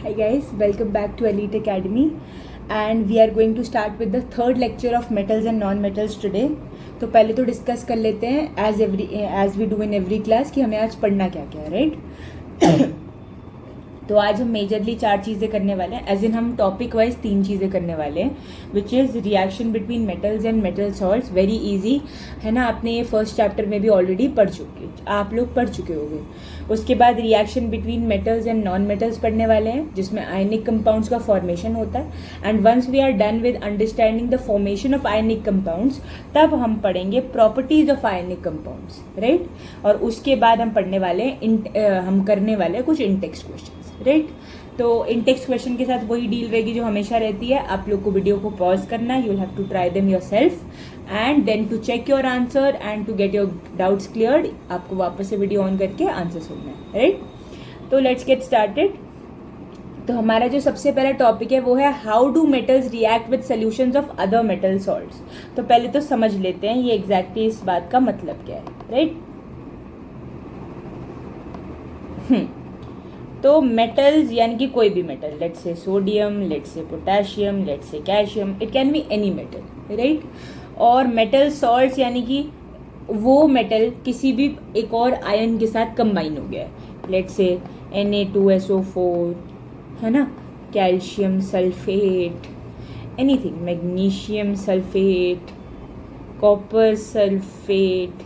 Hi guys, welcome back to Elite Academy, and we are going to start with the third lecture of metals and non-metals today. तो पहले तो discuss कर लेते हैं as we do in every class कि हमें आज पढ़ना क्या क्या है, राइट? तो आज हम मेजरली 4 चीज़ें करने वाले हैं, एज इन हम टॉपिक वाइज 3 चीज़ें करने वाले हैं, which is reaction between metals and metal salts. Very easy है ना, आपने ये फर्स्ट चैप्टर में भी ऑलरेडी आप लोग पढ़ चुके होंगे. उसके बाद reaction between metals and non metals पढ़ने वाले हैं, जिसमें आयनिक कंपाउंड्स का फॉर्मेशन होता है. And once we are done with understanding the formation of ionic compounds, तब हम पढ़ेंगे properties of ionic compounds, right? और उसके बाद हम पढ़ने वाले हैं हम करने वाले हैं कुछ इनटेक्स्ट क्वेश्चन, राइट? तो इनटेक्स्ट क्वेश्चन के साथ वही डील रहेगी जो हमेशा रहती है. आप लोग को वीडियो को पॉज करना है, you will have to try them yourself and then to check your answer and to get your doubts cleared. आपको वापस से वीडियो ऑन करके आंसर सुनना है, राइट? तो लेट्स गेट स्टार्टेड. तो हमारा जो सबसे पहला टॉपिक है वो है how do metals react with solutions of other metal salts. तो पहले तो समझ लेते हैं ये एग्जैक्टली इस बात का मतलब क्या है, राइट? तो मेटल्स यानी कि कोई भी metal, let's say sodium, let's say potassium, let's say calcium, it can be any metal, right? और मेटल सॉल्ट्स यानी कि वो मेटल किसी भी एक और आयन के साथ कंबाइन हो गया है. लेट्स से Na2SO4 है ना, calcium sulphate, anything, magnesium sulphate, copper sulphate,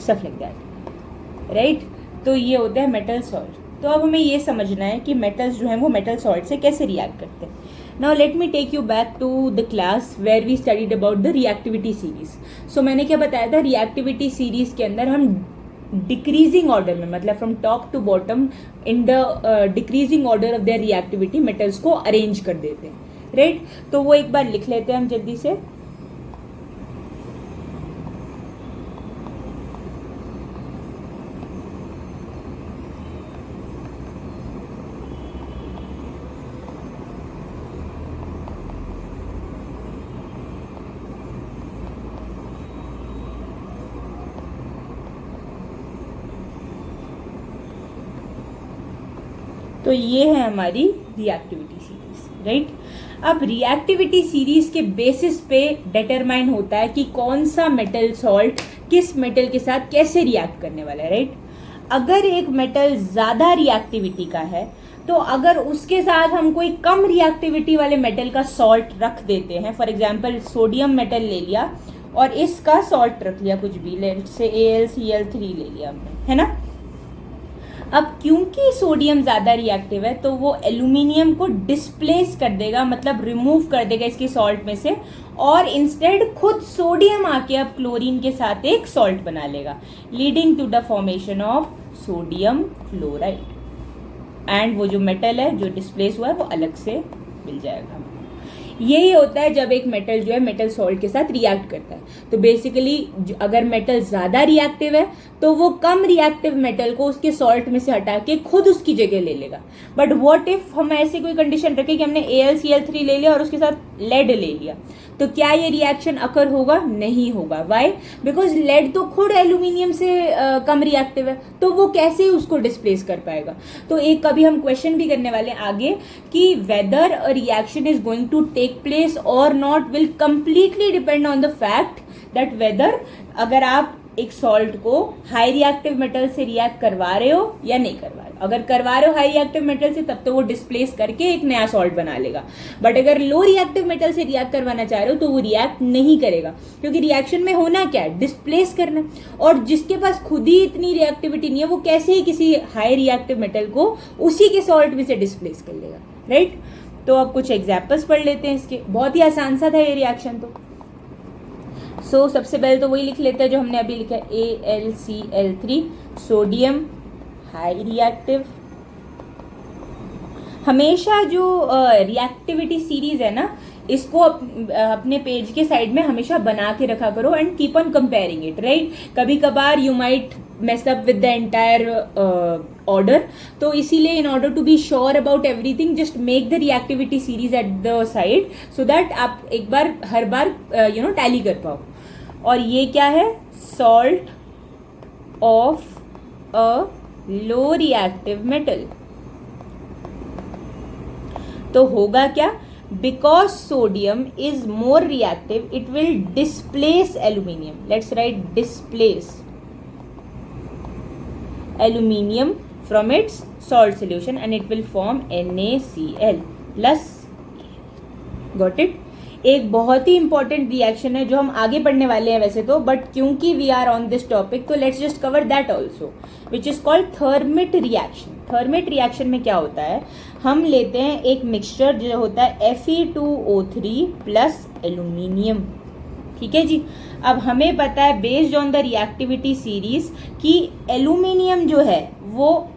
stuff like that, right? तो ये होता है मेटल सॉल्ट. तो अब हमें ये समझना है कि मेटल्स जो हैं वो मेटल सॉल्ट से कैसे रिएक्ट करते हैं. Now let me take you back to the class where we studied about the reactivity series. So मैंने क्या बताया था, रिएक्टिविटी सीरीज के अंदर हम डिक्रीजिंग ऑर्डर में, मतलब from top to bottom in the decreasing order of their reactivity metals को अरेंज कर देते हैं, राइट? तो वो एक बार लिख लेते हैं हम जल्दी से. तो ये है हमारी रिएक्टिविटी सीरीज, राइट? अब रिएक्टिविटी सीरीज के बेसिस पे डिटरमाइन होता है कि कौन सा मेटल सॉल्ट किस मेटल के साथ कैसे रिएक्ट करने वाला है, राइट? अगर एक मेटल ज़्यादा रिएक्टिविटी का है, तो अगर उसके साथ हम कोई कम रिएक्टिविटी वाले मेटल का सॉल्ट रख देते हैं, फॉर एग्जाम्पल सोडियम मेटल ले लिया और इसका सॉल्ट रख लिया कुछ भी, लेट्स से AlCl3 ले लिया हमने, है ना? अब क्योंकि सोडियम ज़्यादा रिएक्टिव है तो वो एल्यूमिनियम को डिस्प्लेस कर देगा, मतलब रिमूव कर देगा इसके सॉल्ट में से, और इंस्टेड खुद सोडियम आके अब क्लोरीन के साथ एक सॉल्ट बना लेगा, leading to the formation of sodium chloride. And वो जो मेटल है जो डिस्प्लेस हुआ है वो अलग से मिल जाएगा. यही होता है जब एक मेटल जो है मेटल सॉल्ट के साथ रिएक्ट करता है. तो बेसिकली अगर मेटल ज़्यादा रिएक्टिव है तो वो कम रिएक्टिव मेटल को उसके सॉल्ट में से हटा के खुद उसकी जगह ले लेगा. बट व्हाट इफ हम ऐसी कोई कंडीशन रखें कि हमने AlCl3 ले लिया और उसके साथ लेड ले लिया, तो क्या ये रिएक्शन अकर होगा? नहीं होगा. वाई? बिकॉज लेड तो खुद एल्यूमिनियम से कम रिएक्टिव है, तो वो कैसे उसको डिस्प्लेस कर पाएगा? तो एक कभी हम क्वेश्चन भी करने वाले हैं आगे कि whether a reaction is going to take place और not will completely depend on the fact that whether अगर आप एक सॉल्ट को हाई रिएक्टिव मेटल से रिएक्ट करवा रहे हो या नहीं करवा रहे हो. अगर करवा रहे हो हाई रिएक्टिव मेटल से, तब तो वो डिस्प्लेस करके एक नया सॉल्ट बना लेगा. बट अगर लो रिएक्टिव मेटल से रिएक्ट करवाना चाह रहे हो तो वो रिएक्ट नहीं करेगा, क्योंकि रिएक्शन में होना क्या है? डिस्प्लेस करना. और जिसके पास खुद ही इतनी रिएक्टिविटी नहीं है, वो कैसे ही किसी हाई रिएक्टिव मेटल को उसी के सॉल्ट में से डिस्प्लेस कर लेगा, राइट? तो अब कुछ एग्जाम्पल्स पढ़ लेते हैं इसके. बहुत ही आसान सा था ये रिएक्शन. तो सबसे पहले तो वही लिख लेते हैं जो हमने अभी लिखा है, AlCl3, सोडियम हाई रिएक्टिव. हमेशा जो रिएक्टिविटी सीरीज है ना, इसको अपने पेज के साइड में हमेशा बना के रखा करो and keep on comparing it, right? कभी कभार you might mess up with the entire order. तो इसीलिए in order to be sure about everything, just make the reactivity series at the side so that आप एक बार हर बार tally कर पाओ. और ये क्या है? salt of a low reactive metal. तो होगा क्या, because sodium is more reactive it will displace aluminium, let's write displace aluminium from its salt solution and it will form NaCl plus. Got it. एक बहुत ही important reaction है जो हम आगे पढ़ने वाले हैं वैसे तो, बट क्योंकि we are on this topic तो let's just cover that also, which is called thermite reaction. Thermite reaction में क्या होता है, हम लेते हैं एक मिक्सचर जो होता है Fe2O3 प्लस एल्यूमिनियम, ठीक है जी। अब हमें पता है based on the reactivity series कि एल्यूमिनियम जो है वो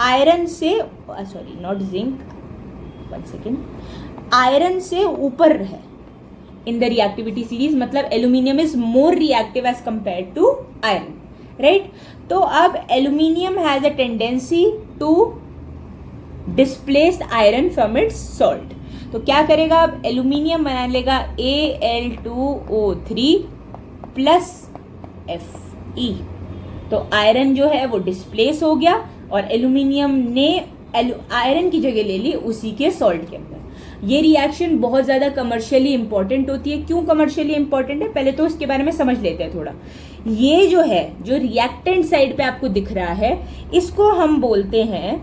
आयरन से, sorry not zinc, one second, iron से ऊपर है इन द रिएक्टिविटी सीरीज, मतलब aluminium is more reactive as compare to iron, right. तो अब aluminium has a tendency to displace iron from its salt, तो क्या करेगा, अब एल्यूमिनियम बना लेगा Al2O3 प्लस Fe, तो आयरन जो है वो डिस्प्लेस हो गया और एल्यूमिनियम ने आयरन की जगह ले ली उसी के सॉल्ट के अंदर। ये रिएक्शन बहुत ज़्यादा कमर्शियली इंपॉर्टेंट होती है। क्यों कमर्शियली इंपॉर्टेंट है, पहले तो इसके बारे में समझ लेते हैं थोड़ा। ये जो है, जो रिएक्टेंट साइड पे आपको दिख रहा है, इसको हम बोलते हैं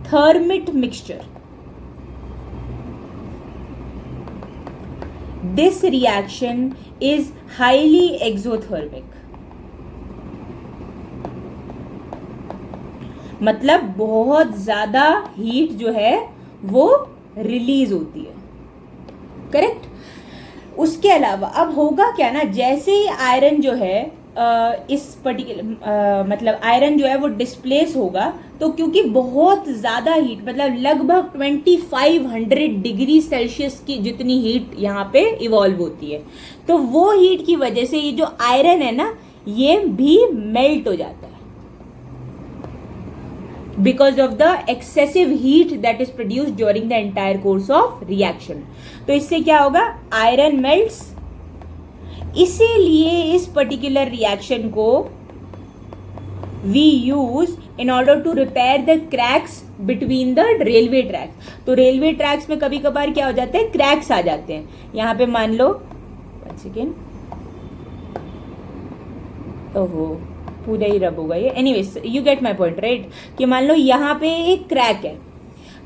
thermite mixture. This reaction is highly exothermic, मतलब बहुत ज्यादा हीट जो है वो रिलीज होती है, करेक्ट। उसके अलावा अब होगा क्या ना, जैसे ही आयरन जो है इस पर्टिकुलर मतलब आयरन जो है वो डिस्प्लेस होगा, तो क्योंकि बहुत ज़्यादा हीट, मतलब लगभग 2500 डिग्री सेल्सियस की जितनी हीट यहाँ पे इवॉल्व होती है, तो वो हीट की वजह से ये जो आयरन है ना ये भी मेल्ट हो जाता है because of the excessive heat that is produced during the entire course of reaction। तो इससे क्या होगा, आयरन मेल्ट्स। इसीलिए इस पर्टिकुलर रिएक्शन को we use in order to repair the cracks between the railway tracks. तो रेलवे ट्रैक्स में कभी कभार क्या हो जाते हैं, क्रैक्स आ जाते हैं। यहाँ पे मान लो, वन सेकेंड, ओहो पूरा ही रब होगा ये, anyways you get my point right, कि मान लो यहाँ पे एक क्रैक है,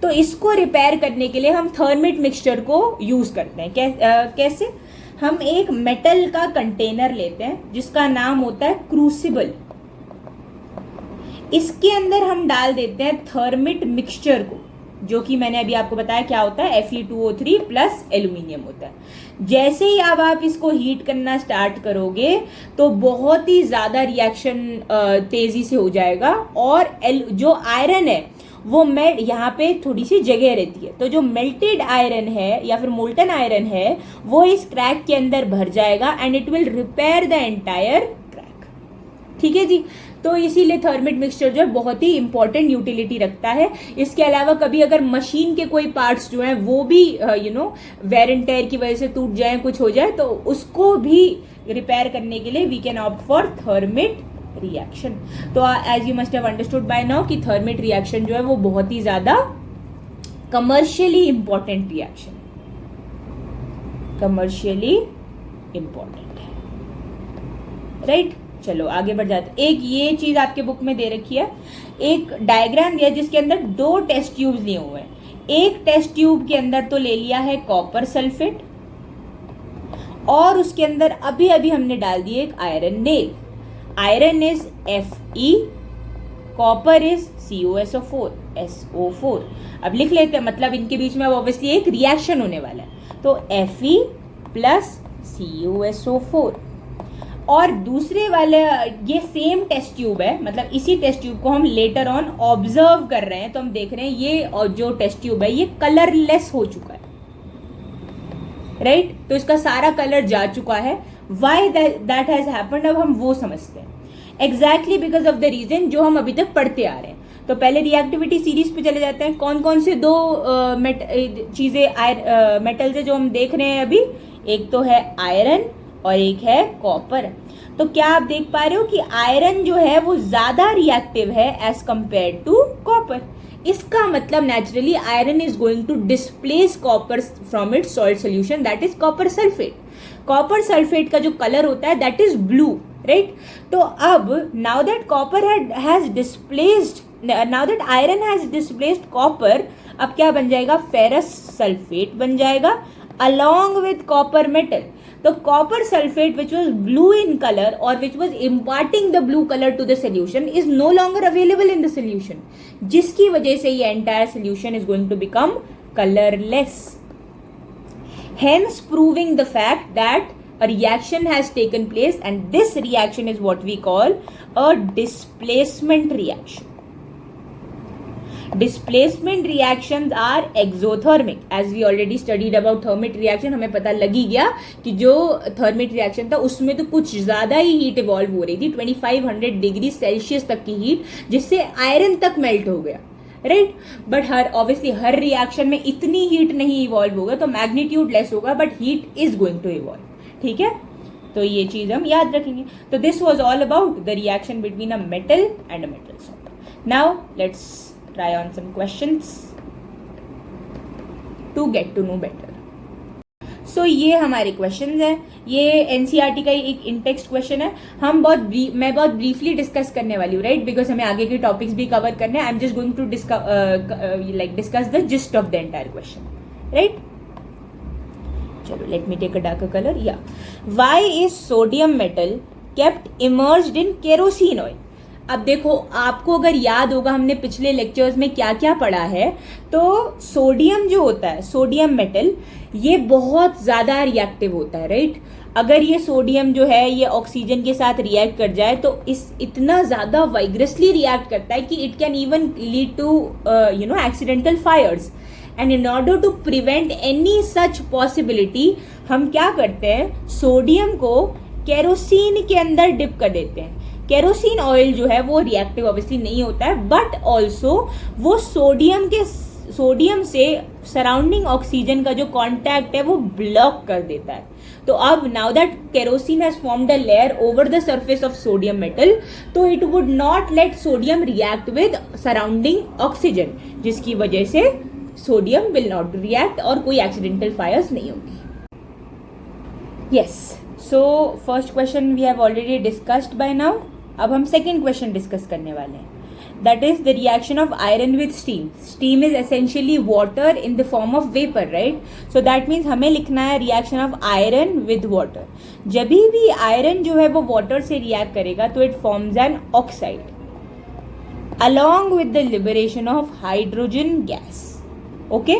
तो इसको रिपेयर करने के लिए हम थर्मिट मिक्सचर को यूज करते हैं। कैसे, हम एक मेटल का कंटेनर लेते हैं जिसका नाम होता है क्रूसिबल, इसके अंदर हम डाल देते हैं थर्मिट मिक्सचर को, जो कि मैंने अभी आपको बताया क्या होता है, Fe2O3 प्लस एल्यूमिनियम होता है। जैसे ही अब आप इसको हीट करना स्टार्ट करोगे तो बहुत ही ज़्यादा रिएक्शन तेज़ी से हो जाएगा, और जो आयरन है वो मेल्ट, यहाँ पे थोड़ी सी जगह रहती है, तो जो मेल्टेड आयरन है या फिर मोल्टन आयरन है वो इस क्रैक के अंदर भर जाएगा and it will repair the entire crack, ठीक है जी। तो इसीलिए थर्मिट मिक्सचर जो है बहुत ही इंपॉर्टेंट यूटिलिटी रखता है। इसके अलावा कभी अगर मशीन के कोई पार्ट्स जो हैं वो भी वेयर एंड टेयर की वजह से टूट जाए, कुछ हो जाए, तो उसको भी रिपेयर करने के लिए we can opt for thermite reaction. तो as you must have understood by now कि थर्मिट रिएक्शन जो है वो बहुत ही ज्यादा कमर्शियली इंपॉर्टेंट रिएक्शन है, कमर्शियली इंपॉर्टेंट है, राइट। चलो आगे बढ़ जाते। एक ये चीज आपके बुक में दे रखी है, एक डायग्राम दिया जिसके अंदर 2 टेस्ट ट्यूब्स लिए हुए हैं। एक टेस्ट ट्यूब के अंदर तो ले लिया है कॉपर सल्फेट, और उसके अंदर अभी अभी हमने डाल दिए एक iron nail. Iron is Fe, copper is CuSO4 SO4। अब लिख लेते हैं, मतलब इनके बीच में अब ऑब्वियसली एक रिएक्शन होने वाला है, तो Fe प्लस CuSO4। और दूसरे वाले ये सेम टेस्ट ट्यूब है, मतलब इसी टेस्ट ट्यूब को हम लेटर ऑन ऑब्जर्व कर रहे हैं, तो हम देख रहे हैं ये और जो टेस्ट ट्यूब है ये कलरलेस हो चुका है, राइट। तो इसका सारा कलर जा चुका है। वाई दैट हैज हैपेंड, अब हम वो समझते हैं। Exactly because of the reason जो हम अभी तक पढ़ते आ रहे हैं। तो पहले रिएक्टिविटी सीरीज पे चले जाते हैं। कौन कौन से 2 चीजें मेटल्स है जो हम देख रहे हैं अभी, एक तो है आयरन और एक है कॉपर। तो क्या आप देख पा रहे हो कि आयरन जो है वो ज्यादा रिएक्टिव है एज कंपेयर टू कॉपर। इसका मतलब naturally iron is going to displace copper from its salt solution, that is copper sulphate. Copper sulphate का जो कलर होता है दैट इज ब्लू, राइट. तो अब now that copper has displaced, now that iron has displaced copper, अब क्या बन जाएगा, फेरस सल्फेट बन जाएगा along with copper metal. तो copper sulfate which was blue in color or which was imparting the blue color to the solution is no longer available in the solution, जिसकी वजह से ये entire solution is going to become colorless, hence proving the fact that a reaction has taken place, and this reaction is what we call a displacement reaction. Displacement reactions are exothermic. As we already studied about thermic reaction, हमें पता लग ही गया कि जो thermic reaction था उसमें तो कुछ ज़्यादा ही हीट इवॉल्व हो रही थी, 2500 डिग्री सेल्सियस तक की हीट, जिससे आयरन तक मेल्ट हो गया, राइट. बट ऑब्वियसली हर रिएक्शन में इतनी हीट नहीं इवॉल्व होगा, तो मैग्नीट्यूड लेस होगा, but heat is going to evolve. ठीक है, तो ये चीज हम याद रखेंगे. तो this was all about the reaction between a metal and a metal salt. Now let's try on some questions to get to know better. So ये हमारे क्वेश्चंस हैं. ये एनसीईआरटी का एक इंटेक्स्ट क्वेश्चन है. मैं बहुत ब्रीफली डिस्कस करने वाली हूँ, राइट, बिकॉज हमें आगे के टॉपिक्स भी कवर करने हैं. I am just going to discuss the gist of the entire question, right. चलो, let me take a darker colour. या why is sodium metal kept emerged in kerosene oil. अब देखो, आपको अगर याद होगा हमने पिछले लेक्चर्स में क्या क्या पढ़ा है, तो सोडियम जो होता है, सोडियम मेटल, ये बहुत ज़्यादा रिएक्टिव होता है, राइट. अगर ये सोडियम जो है ये ऑक्सीजन के साथ रिएक्ट कर जाए तो इतना ज़्यादा वाइग्रसली रिएक्ट करता है कि it can even lead to accidental fires. And in order to prevent any such possibility, हम क्या करते हैं, सोडियम को केरोसिन के अंदर डिप कर देते हैं. केरोसिन ऑयल जो है वो रिएक्टिव ऑब्वियसली नहीं होता है, बट ऑल्सो वो सोडियम से सराउंडिंग ऑक्सीजन का जो कांटेक्ट है वो ब्लॉक कर देता है. तो अब now that kerosene has formed a layer over the surface of sodium metal, तो it would not let sodium react with surrounding oxygen, जिसकी वजह से सोडियम विल नॉट रिएक्ट और कोई एक्सीडेंटल फायर्स नहीं होगी. Yes, so first question we have already discussed by now. अब हम सेकेंड क्वेश्चन डिस्कस करने वाले हैं. That is the reaction of iron with steam. Steam is essentially water in the form of vapour, right. So that means हमें लिखना है reaction of iron with water. जब भी आयरन जो है वो वाटर से रिएक्ट करेगा तो it forms an oxide along with the liberation of hydrogen gas. Okay,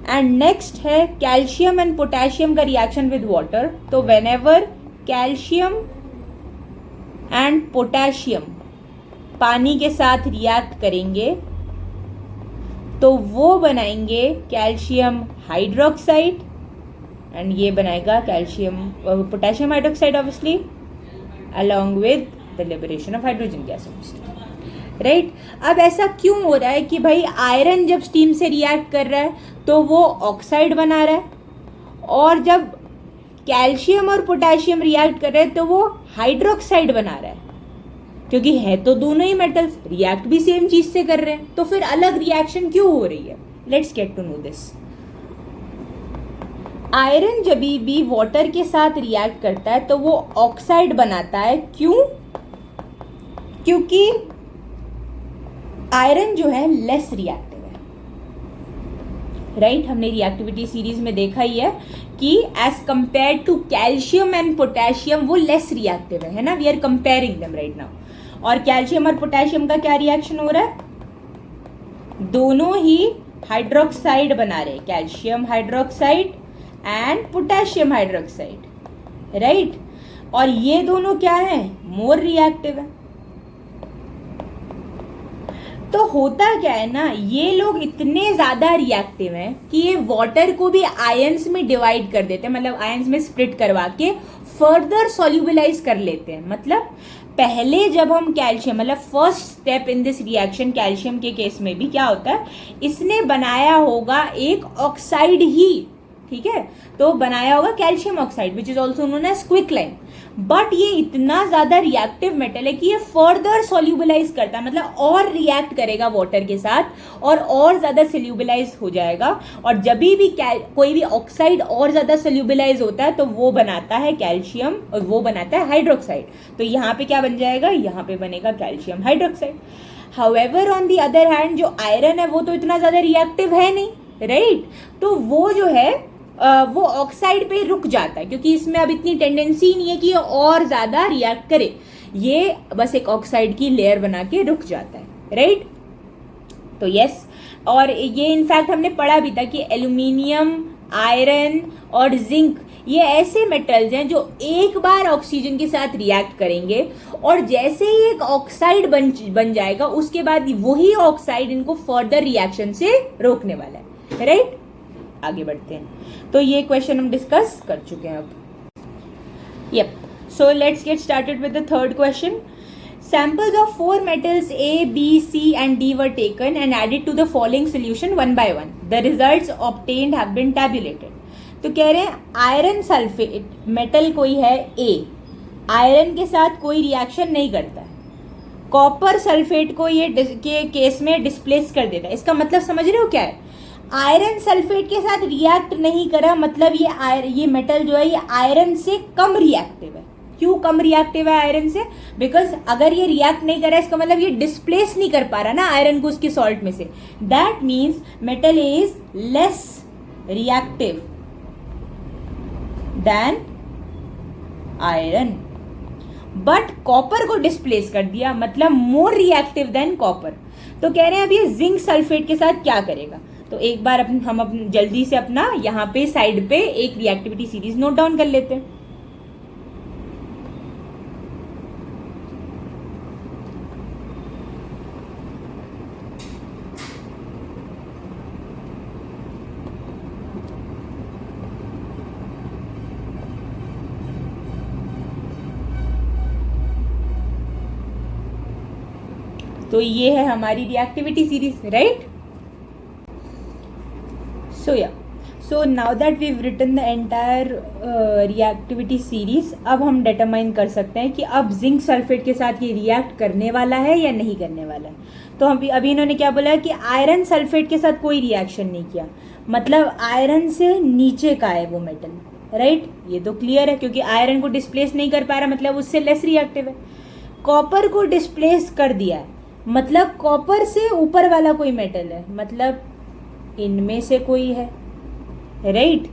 and next है कैल्शियम एंड पोटेशियम का रिएक्शन विद वाटर. तो व्हेनेवर कैल्शियम एंड पोटेशियम पानी के साथ रिएक्ट करेंगे तो वो बनाएंगे कैल्शियम हाइड्रोक्साइड, एंड ये बनाएगा calcium potassium hydroxide obviously along with the liberation of hydrogen gas, right. अब ऐसा क्यों हो रहा है कि भाई आयरन जब स्टीम से रिएक्ट कर रहा है तो वो ऑक्साइड बना रहा है, और जब कैल्शियम और पोटेशियम रिएक्ट कर रहे हैं तो वो हाइड्रोक्साइड बना रहा है, क्योंकि है तो दोनों ही मेटल्स, रिएक्ट भी सेम चीज से कर रहे हैं, तो फिर अलग रिएक्शन क्यों हो रही है. Let's get to know this. Iron जब भी वाटर के साथ रिएक्ट करता है तो वो ऑक्साइड बनाता है. क्यों? क्योंकि आयरन जो है लेस रिएक्टिव है, राइट. हमने रिएक्टिविटी सीरीज में देखा ही है कि as compare to calcium and potassium वो लेस रिएक्टिव है ना. We are comparing them right now. और कैल्शियम और पोटेशियम का क्या रिएक्शन हो रहा है, दोनों ही हाइड्रोक्साइड बना रहे हैं, calcium hydroxide and potassium hydroxide, right. और ये दोनों क्या है, मोर रिएक्टिव है. तो होता क्या है ना, ये लोग इतने ज्यादा रिएक्टिव हैं कि ये वाटर को भी आयंस में डिवाइड कर देते हैं, मतलब आयंस में स्प्लिट करवा के फर्दर सॉल्युबलाइज कर लेते हैं. मतलब पहले जब हम कैल्शियम, मतलब first step in this reaction calcium के केस में भी क्या होता है, इसने बनाया होगा एक ऑक्साइड ही, ठीक है, तो बनाया होगा calcium oxide which is also known as quicklime. But ये इतना ज्यादा रिएक्टिव मेटल है कि ये फर्दर सोल्यूबलाइज करता है, मतलब और रिएक्ट करेगा वाटर के साथ और ज्यादा सोल्यूबलाइज हो जाएगा। और जब भी कोई भी ऑक्साइड और ज्यादा सोल्यूबलाइज होता है तो वो बनाता है कैल्शियम और वो बनाता है हाइड्रोक्साइड। तो यहाँ पे क्या बन जाएगा, यहाँ पे बनेगा calcium hydroxide. However on the other hand जो आयरन है वो तो इतना ज्यादा रिएक्टिव है नहीं, राइट? तो वो जो है वो ऑक्साइड पे रुक जाता है, क्योंकि इसमें अब इतनी टेंडेंसी नहीं है कि ये और ज्यादा रिएक्ट करे, ये बस एक ऑक्साइड की लेयर बना के रुक जाता है, राइट? तो यस, और ये इनफैक्ट हमने पढ़ा भी था कि एल्यूमिनियम, आयरन और जिंक ये ऐसे मेटल्स हैं जो एक बार ऑक्सीजन के साथ रिएक्ट करेंगे और जैसे ही एक ऑक्साइड बन जाएगा उसके बाद वही ऑक्साइड इनको फर्दर रिएक्शन से रोकने वाला है, राइट? आगे बढ़ते हैं। तो ये क्वेश्चन हम डिस्कस कर चुके हैं अब। Yup, so let's get started with the third question. Samples of 4 metals A, B, C and D were taken and added to the following solution one by one. The results obtained have been tabulated. तो कह रहे हैं iron sulphate metal कोई है A, iron के साथ कोई reaction नहीं करता है, कॉपर सल्फेट को ये के केस में डिस्प्लेस कर देता है। इसका मतलब समझ रहे हो क्या है? आयरन सल्फेट के साथ रिएक्ट नहीं करा, मतलब ये मेटल जो है ये आयरन से कम रिएक्टिव है। क्यों कम रिएक्टिव है आयरन से? बिकॉज अगर ये रिएक्ट नहीं कर रहा है इसका मतलब ये डिस्प्लेस नहीं कर पा रहा ना आयरन को उसके सॉल्ट में से। That means metal is less reactive than iron, but copper को डिस्प्लेस कर दिया, मतलब मोर रिएक्टिव देन कॉपर। तो कह रहे हैं अब ये जिंक सल्फेट के साथ क्या करेगा? तो एक बार हम जल्दी से अपना यहाँ पे साइड पे एक रिएक्टिविटी सीरीज नोट डाउन कर लेते हैं। तो ये है हमारी reactivity series, right? So now that we have written the entire reactivity series, अब हम डिटरमाइन कर सकते हैं कि अब जिंक सल्फेट के साथ ये रिएक्ट करने वाला है या नहीं करने वाला है। तो अभी इन्होंने क्या बोला कि आयरन सल्फेट के साथ कोई रिएक्शन नहीं किया, मतलब आयरन से नीचे का है वो मेटल, राइट? ये तो क्लियर है क्योंकि आयरन को डिस्प्लेस नहीं कर पा रहा, मतलब उससे लेस रिएक्टिव है। कॉपर को डिस्प्लेस कर दिया है, मतलब कॉपर से ऊपर वाला कोई मेटल है, मतलब इनमें से कोई है, राइट?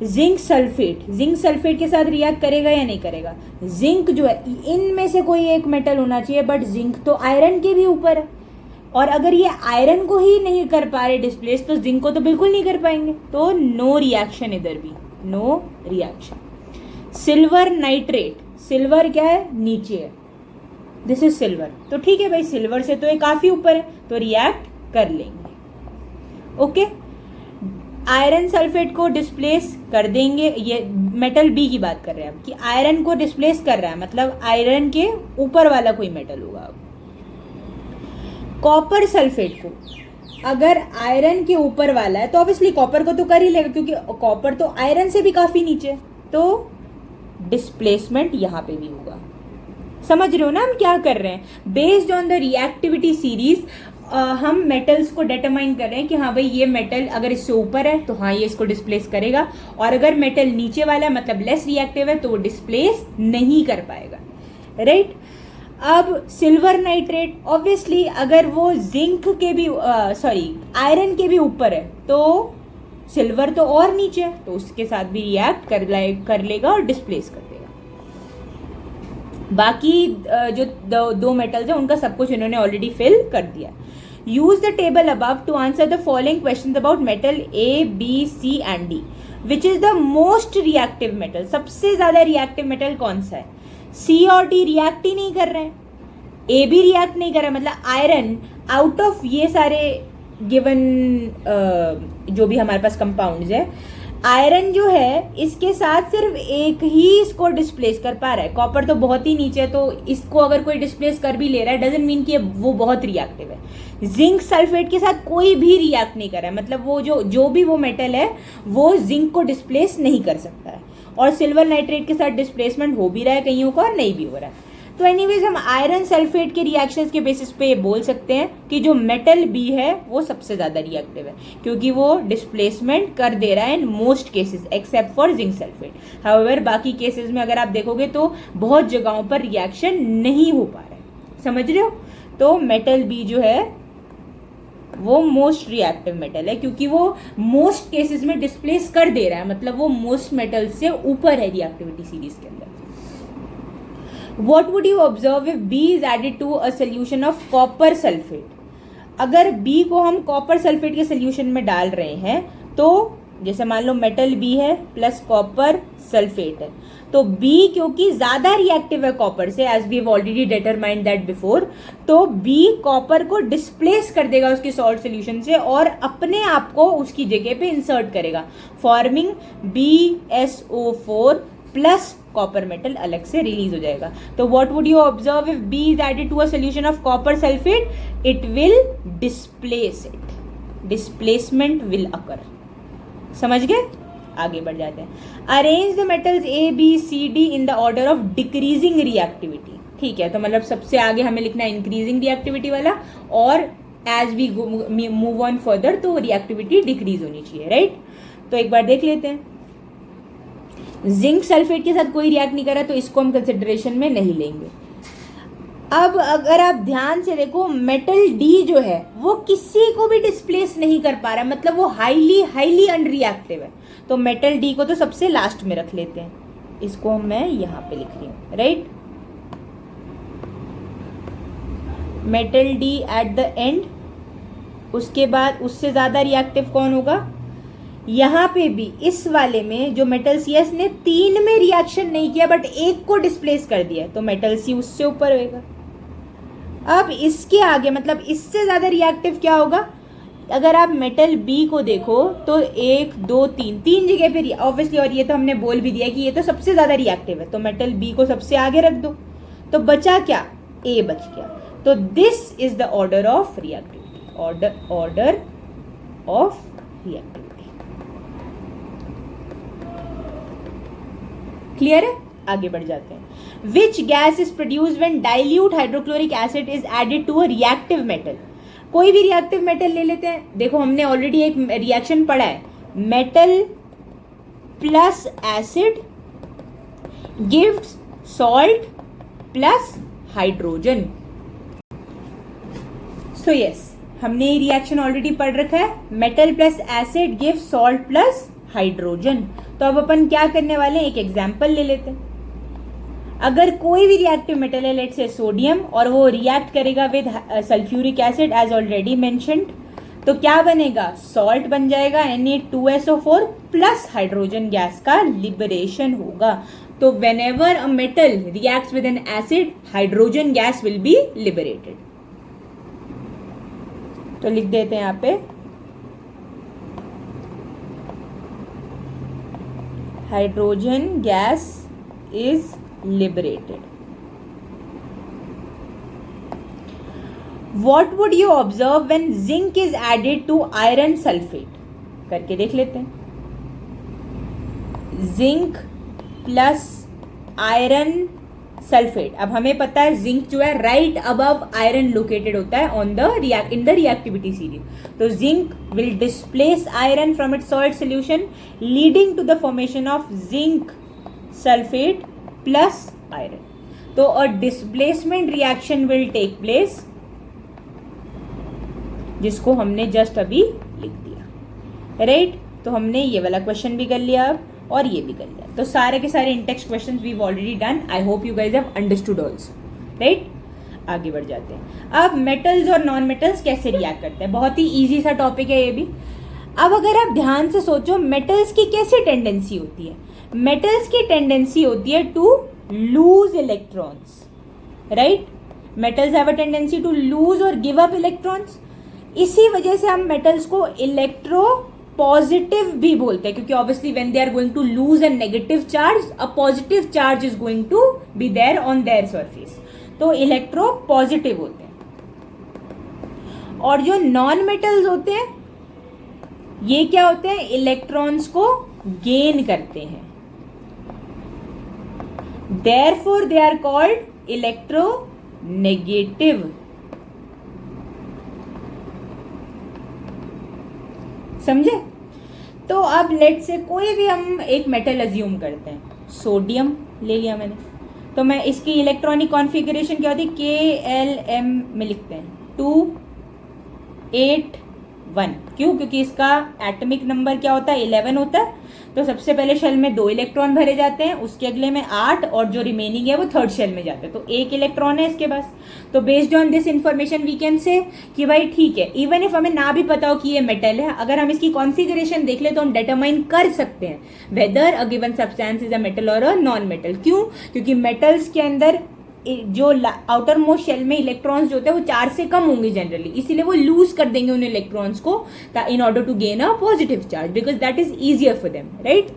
जिंक सल्फेट के साथ रिएक्ट करेगा या नहीं करेगा? जिंक जो है इनमें से कोई एक मेटल होना चाहिए, बट जिंक तो आयरन के भी ऊपर है, और अगर ये आयरन को ही नहीं कर पा रहे डिस्प्लेस तो जिंक को तो बिल्कुल नहीं कर पाएंगे। तो नो रिएक्शन, इधर भी no reaction. Silver nitrate, silver क्या है? नीचे है, दिस इज सिल्वर, तो ठीक है भाई, सिल्वर से तो ये काफी ऊपर है तो रिएक्ट कर लेंगे, ओके? आयरन सल्फेट को डिस्प्लेस कर देंगे, ये मेटल बी की बात कर रहे हैं अब कि आयरन को डिस्प्लेस कर रहा है, मतलब आयरन के ऊपर वाला कोई मेटल होगा। अब कॉपर सल्फेट को अगर आयरन के ऊपर वाला है तो ऑब्वियसली कॉपर को तो कर ही लेगा क्योंकि कॉपर तो आयरन से भी काफी नीचे, तो डिस्प्लेसमेंट यहाँ पे भी होगा। समझ रहे हो ना हम क्या कर रहे हैं? Based on the reactivity series हम मेटल्स को डिटरमाइन कर रहे हैं कि हाँ भाई ये मेटल अगर इससे ऊपर है तो हाँ ये इसको डिस्प्लेस करेगा, और अगर मेटल नीचे वाला है मतलब लेस रिएक्टिव है तो वो डिस्प्लेस नहीं कर पाएगा, राइट? अब सिल्वर नाइट्रेट ऑब्वियसली अगर वो जिंक के भी आयरन के भी ऊपर है तो सिल्वर तो और नीचे है तो उसके साथ भी रिएक्ट कर लेगा और डिस्प्लेस कर देगा। बाकी जो दो मेटल्स हैं उनका सब कुछ इन्होंने ऑलरेडी फिल कर दिया। Use the table above to answer the following questions about metal A, B, C and D. Which is the most reactive metal? सबसे ज्यादा रिएक्टिव मेटल कौन सा है? सी और डी रिएक्ट ही नहीं कर रहे हैं, ए भी रिएक्ट नहीं कर रहा, मतलब आयरन आउट ऑफ ये सारे गिवन जो भी हमारे पास कंपाउंड्स है, आयरन जो है इसके साथ सिर्फ एक ही इसको डिस्प्लेस कर पा रहा है, कॉपर तो बहुत ही नीचे है, तो इसको अगर कोई डिस्प्लेस कर भी ले रहा है डजंट मीन कि वो बहुत रिएक्टिव है। जिंक सल्फेट के साथ कोई भी रिएक्ट नहीं कर रहा है, मतलब वो जो भी वो मेटल है वो जिंक को डिस्प्लेस नहीं कर सकता है। और सिल्वर नाइट्रेट के साथ डिस्प्लेसमेंट हो भी रहा है कईयों का और नहीं भी हो रहा है। तो एनीवेज हम आयरन सल्फेट के रिएक्शंस के बेसिस पे ये बोल सकते हैं कि जो मेटल बी है वो सबसे ज़्यादा रिएक्टिव है, क्योंकि वो डिस्प्लेसमेंट कर दे रहा है in most cases except for zinc sulphate. However बाकी केसेस में अगर आप देखोगे तो बहुत जगहों पर रिएक्शन नहीं हो पा रहा है, समझ रहे हो। तो मेटल बी जो है वो मोस्ट रिएक्टिव मेटल है, क्योंकि वो मोस्ट केसेस में डिस्प्लेस कर दे रहा है, मतलब वो मोस्ट मेटल से ऊपर है रिएक्टिविटी सीरीज के अंदर। What would you observe if B is added to a solution of copper sulfate? अगर B को हम कॉपर सल्फेट के सोल्यूशन में डाल रहे हैं तो जैसे मान लो मेटल B है प्लस कॉपर सल्फेट है, तो B क्योंकि ज्यादा रिएक्टिव है कॉपर से, as we have already determined that before, तो B कॉपर को डिस्प्लेस कर देगा उसके सॉल्ट सोल्यूशन से और अपने आप को उसकी जगह पे इंसर्ट करेगा, forming BSO4 plus copper metal अलग से रिलीज हो जाएगा। तो what would you observe if B is added to a solution of copper sulphate? It will displace it, displacement will occur. समझ गए? आगे बढ़ जाते हैं। Arrange the metals A B C D in the order of decreasing reactivity. ठीक है, तो मतलब सबसे आगे हमें लिखना है इंक्रीजिंग रिएक्टिविटी वाला, और as we move on further तो रिएक्टिविटी डिक्रीज होनी चाहिए, राइट। तो एक बार देख लेते हैं। जिंक सल्फेट के साथ कोई रिएक्ट नहीं कर रहा तो इसको हम कंसिडरेशन में नहीं लेंगे। अब अगर आप ध्यान से देखो, मेटल डी जो है वो किसी को भी डिस्प्लेस नहीं कर पा रहा है, मतलब वो हाईली अनरिएक्टिव है। तो मेटल डी को तो सबसे लास्ट में रख लेते हैं, इसको मैं यहां पे लिख रही हूं, right. Metal D at the end, उसके बाद उससे ज्यादा रिएक्टिव कौन होगा? यहां पे भी इस वाले में जो मेटल सी है इसने 3 में रिएक्शन नहीं किया बट एक को डिस्प्लेस कर दिया, तो मेटल सी उससे ऊपर होएगा। अब इसके आगे मतलब इससे ज्यादा रिएक्टिव क्या होगा? अगर आप मेटल बी को देखो तो 1 2 3 जगह पे ऑब्वियसली, और ये तो हमने बोल भी दिया कि ये तो सबसे ज्यादा रिएक्टिव है, तो मेटल बी को सबसे आगे रख दो, तो बचा क्या? ए बच गया। तो this is the order of reactivity, order of reactivity. Clear है? आगे बढ़ जाते हैं। Which gas is produce when dilute hydrochloric acid is added to a reactive metal? कोई भी रिएक्टिव मेटल ले लेते हैं। देखो हमने ऑलरेडी एक रिएक्शन पढ़ा है, metal plus acid gives salt plus hydrogen. So yes, हमने ये रिएक्शन ऑलरेडी पढ़ रखा है, metal plus acid gives salt plus hydrogen. तो अब अपन क्या करने वाले हैं, एक एग्जाम्पल ले लेते हैं। अगर कोई भी रिएक्टिव मेटल है, लेट्स से सोडियम, और वो रिएक्ट करेगा with sulphuric acid as already mentioned, तो क्या बनेगा? सॉल्ट बन जाएगा Na2SO4 प्लस हाइड्रोजन गैस का लिबरेशन होगा। तो whenever a metal reacts with an acid, hydrogen gas will be liberated. तो लिख देते हैं यहाँ पे, hydrogen gas is liberated. What would you observe when zinc is added to iron sulphate? करके देख लेते हैं। जिंक प्लस आयरन सल्फेट, अब हमें पता है जिंक जो है राइट अबव आयरन लोकेटेड होता है on the in the reactivity series, तो zinc will displace iron from its salt solution leading to the formation of zinc sulphate plus iron. तो a displacement reaction will take place, जिसको हमने just अभी लिख दिया, right. तो हमने ये वाला क्वेश्चन भी कर लिया अब, और ये भी कर लिया। तो सारे के सारे intext questions we have already done. I hope you guys have understood also, right. आगे बढ़ जाते हैं। अब मेटल्स और नॉन मेटल्स कैसे रिएक्ट करते हैं, बहुत ही इजी सा टॉपिक है ये भी। अब अगर आप ध्यान से सोचो, मेटल्स की कैसे टेंडेंसी होती है? मेटल्स की टेंडेंसी होती है to lose electrons, right. Metals have a tendency to lose और गिव अप इलेक्ट्रॉन्स। इसी वजह से हम मेटल्स को इलेक्ट्रो पॉजिटिव भी बोलते हैं, क्योंकि obviously when they are going to lose a negative charge, a positive charge is going to be there on their surface, तो इलेक्ट्रो पॉजिटिव होते हैं। और जो नॉन मेटल्स होते हैं ये क्या होते हैं, इलेक्ट्रॉन्स को गेन करते हैं, therefore they are called electronegative. समझे? तो अब लेट से कोई भी हम एक मेटल अज्यूम करते हैं, सोडियम ले लिया मैंने, तो मैं इसकी इलेक्ट्रॉनिक कॉन्फ़िगरेशन क्या होती है, KLM में लिखते हैं 281। क्यों? क्योंकि इसका एटॉमिक नंबर क्या होता है, 11 होता है। तो सबसे पहले शेल में 2 इलेक्ट्रॉन भरे जाते हैं, उसके अगले में 8, और जो रिमेनिंग है वो थर्ड शेल में जाते हैं, तो 1 इलेक्ट्रॉन है इसके पास। तो based on this information we can say कि भाई ठीक है, इवन इफ हमें ना भी पता हो कि ये मेटल है, अगर हम इसकी कॉन्फ़िगरेशन देख ले तो हम डिटरमाइन कर सकते हैं weather a given substance is a metal और अ नॉन मेटल। क्यों? क्योंकि मेटल्स के अंदर जो आउटर मोस्ट शेल में इलेक्ट्रॉन्स जो होते हैं वो 4 से कम होंगे जनरली, इसीलिए वो लूज कर देंगे उन इलेक्ट्रॉन्स को in order to gain a positive charge, because that is easier for them, right.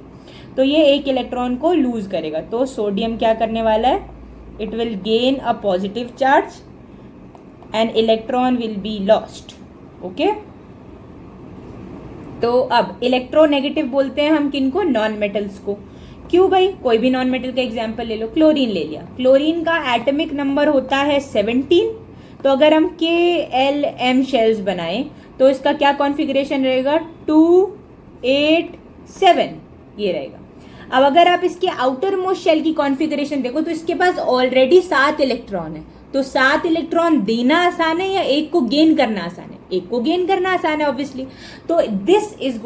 तो ये 1 इलेक्ट्रॉन को लूज करेगा, तो सोडियम क्या करने वाला है, it will gain a positive charge and electron will be lost. Okay, तो अब इलेक्ट्रोनेगेटिव बोलते हैं हम किनको, नॉन मेटल्स को। क्यों भाई? कोई भी नॉन मेटल का एग्जांपल ले लो, क्लोरीन ले लिया, क्लोरीन का एटॉमिक नंबर होता है 17। तो अगर हम KLM शेल्स बनाएं तो इसका क्या कॉन्फ़िगरेशन रहेगा, 287 ये रहेगा। अब अगर आप इसके आउटर मोस्ट शेल की कॉन्फ़िगरेशन देखो तो इसके पास ऑलरेडी 7 इलेक्ट्रॉन है, तो 7 इलेक्ट्रॉन देना आसान है या एक को गेन करना आसान है? एक को गेन करना आसान है ऑब्वियसली। तो this is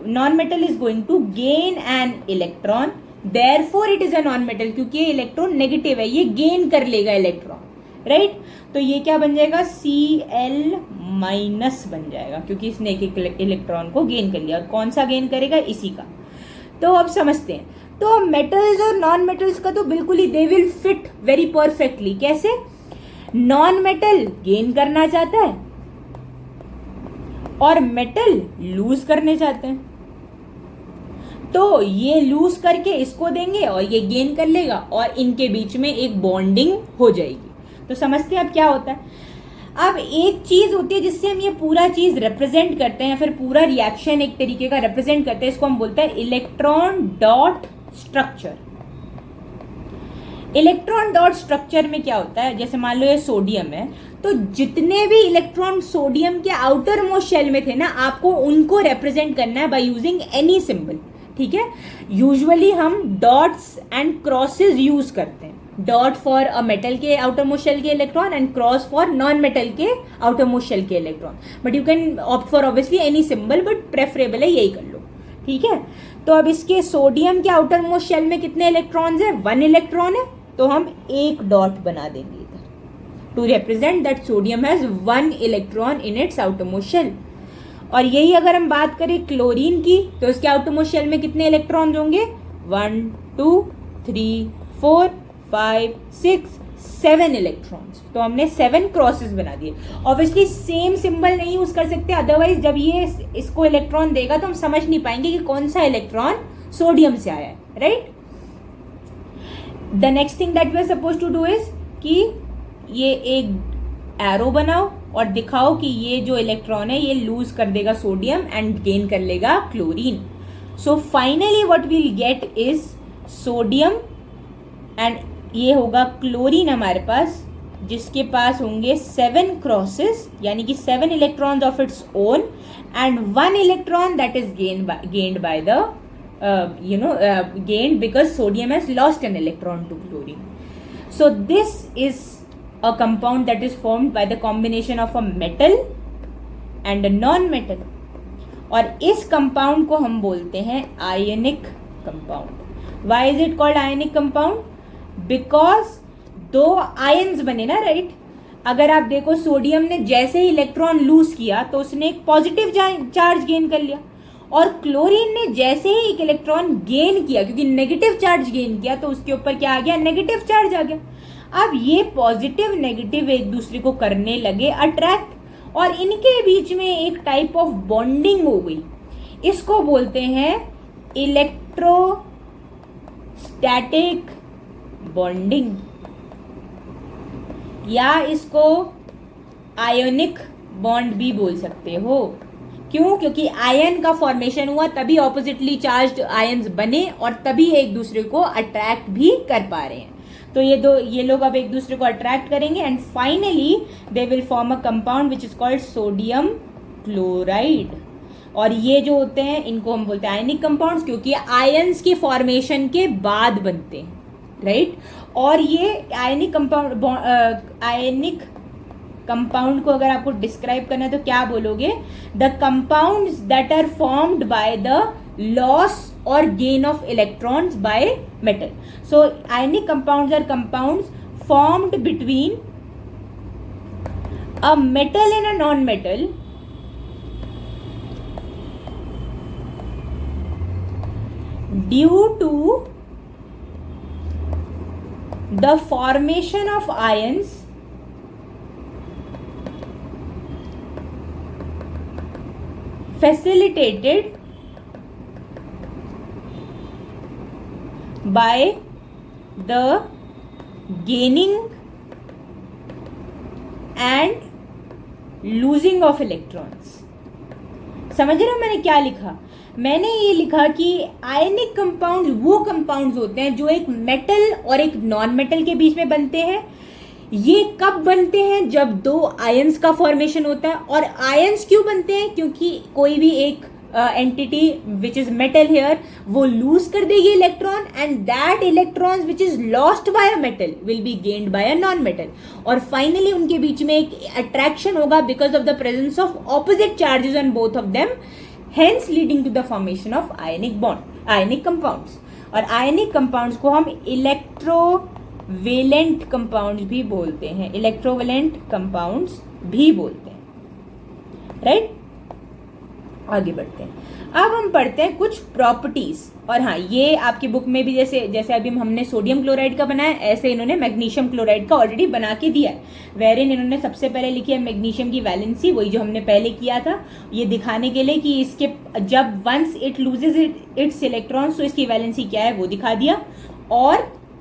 non metal is going to gain an electron, therefore it is a non metal, क्योंकि ये इलेक्ट्रॉन नेगेटिव है, ये गेन कर लेगा इलेक्ट्रॉन, राइट। तो ये क्या बन जाएगा, Cl- बन जाएगा, क्योंकि इसने एक इलेक्ट्रॉन को गेन कर लिया। और कौन सा गेन करेगा, इसी का। तो अब समझते हैं, तो मेटल्स और नॉन मेटल्स का तो बिल्कुल ही they will fit very perfectly. कैसे? नॉन मेटल गेन करना चाहता है और मेटल लूज करने चाहते हैं, तो ये लूज करके इसको देंगे और ये गेन कर लेगा और इनके बीच में एक बॉन्डिंग हो जाएगी। तो समझते हैं अब क्या होता है। अब एक चीज होती है जिससे हम ये पूरा चीज रिप्रेजेंट करते हैं, या फिर पूरा रिएक्शन एक तरीके का रिप्रेजेंट करते हैं, इसको हम बोलते हैं electron dot structure. Electron dot structure में क्या होता है, जैसे मान लो ये सोडियम है, तो जितने भी इलेक्ट्रॉन सोडियम के आउटर मोस्ट शेल में थे ना, आपको उनको रिप्रेजेंट करना है बाय यूजिंग एनी सिंबल, ठीक है। यूजुअली हम डॉट्स एंड क्रॉसेस यूज करते हैं, डॉट फॉर अ मेटल के आउटर मोस्ट शेल के electron and cross for non metal के आउटर मोस्ट शेल के electron, but you can opt for obviously any symbol, but preferable है यही कर लो, ठीक है। तो अब इसके सोडियम के आउटर मोस्ट शेल में कितने इलेक्ट्रॉन्स है, 1 इलेक्ट्रॉन है, तो हम एक डॉट बना देंगे इधर to represent that sodium has 1 electron in its outermost shell. और यही अगर हम बात करें क्लोरीन की, तो इसके आउटर मोस्ट शेल में कितने इलेक्ट्रॉन होंगे, 1 2 3 4 5 6 7 इलेक्ट्रॉन्स। तो हमने 7 क्रॉसेस बना दिए। ऑब्वियसली सेम सिंबल नहीं यूज कर सकते, अदरवाइज जब ये इसको इलेक्ट्रॉन देगा तो हम समझ नहीं पाएंगे कि कौन सा इलेक्ट्रॉन सोडियम से आया है, right. The next thing that we are suppose to do is कि ये एक एरो बनाओ और दिखाओ कि ये जो इलेक्ट्रॉन है ये लूज कर देगा सोडियम एंड गेन कर लेगा chlorine. So finally what we'll get is sodium and ये होगा क्लोरीन हमारे पास, जिसके पास होंगे 7 क्रॉसेस, यानी कि 7 electrons of its own and 1 electron that is gained by the gained because sodium has lost an electron to chlorine. So this is a compound that is formed by the combination of a metal and a non-metal. और इस compound को हम बोलते हैं ionic compound. Why is it called ionic compound? Because 2 ions बने ना, right. अगर आप देखो सोडियम ने जैसे ही इलेक्ट्रॉन लूज किया तो उसने एक पॉजिटिव चार्ज गेन कर लिया, और क्लोरीन ने जैसे ही एक इलेक्ट्रॉन गेन किया, क्योंकि नेगेटिव चार्ज गेन किया, तो उसके ऊपर क्या आ गया, नेगेटिव चार्ज आ गया। अब ये पॉजिटिव नेगेटिव एक दूसरे को करने लगे अट्रैक्ट, और इनके बीच में एक टाइप ऑफ बॉन्डिंग हो गई। इसको बोलते हैं इलेक्ट्रोस्टैटिक बॉन्डिंग, या इसको आयोनिक बॉन्ड भी बोल सकते हो। क्यों? क्योंकि आयन का फॉर्मेशन हुआ तभी ऑपोजिटली चार्ज्ड आयन्स बने और तभी एक दूसरे को अट्रैक्ट भी कर पा रहे हैं। तो ये लोग अब एक दूसरे को अट्रैक्ट करेंगे and finally they will form a compound which is called sodium chloride. और ये जो होते हैं इनको हम बोलते हैं आयनिक कंपाउंड्स, क्योंकि आयन्स की फॉर्मेशन के बाद बनते हैं, राइट। और ये आयनिक कंपाउंड को अगर आपको डिस्क्राइब करना है तो क्या बोलोगे? The compounds that are formed by the loss और gain of electrons by metal. So ionic compounds are compounds formed between a metal and a non metal due to the formation of ions facilitated by the gaining and losing of electrons। समझ रहे हो मैंने क्या लिखा? मैंने ये लिखा कि आयनिक कंपाउंड वो कंपाउंड्स होते हैं जो एक मेटल और एक नॉन मेटल के बीच में बनते हैं। ये कब बनते हैं? जब दो आयंस का फॉर्मेशन होता है। और आयंस क्यों बनते हैं? क्योंकि कोई भी एक entity which is metal here वो लूज कर देगी electron and that electrons which is lost by a metal will be gained by a non metal. और फाइनली उनके बीच में एक अट्रैक्शन होगा because of the presence of opposite charges on both of them, hence leading to the formation of ionic compounds। और ionic compounds को हम electrovalent compounds भी बोलते हैं, इलेक्ट्रोवेलेंट कंपाउंड्स भी बोलते हैं, राइट। आगे बढ़ते हैं। अब हम पढ़ते हैं कुछ प्रॉपर्टीज। और हाँ, ये आपकी बुक में भी जैसे अभी हमने सोडियम क्लोराइड का बनाया, ऐसे इन्होंने मैग्नीशियम क्लोराइड का ऑलरेडी बना के दिया है। वेरिन इन्होंने सबसे पहले लिखी है मैग्नीशियम की वैलेंसी, वही जो हमने पहले किया था, ये दिखाने के लिए कि इसके जब once it loses its electrons तो इसकी वैलेंसी क्या है वो दिखा दिया। और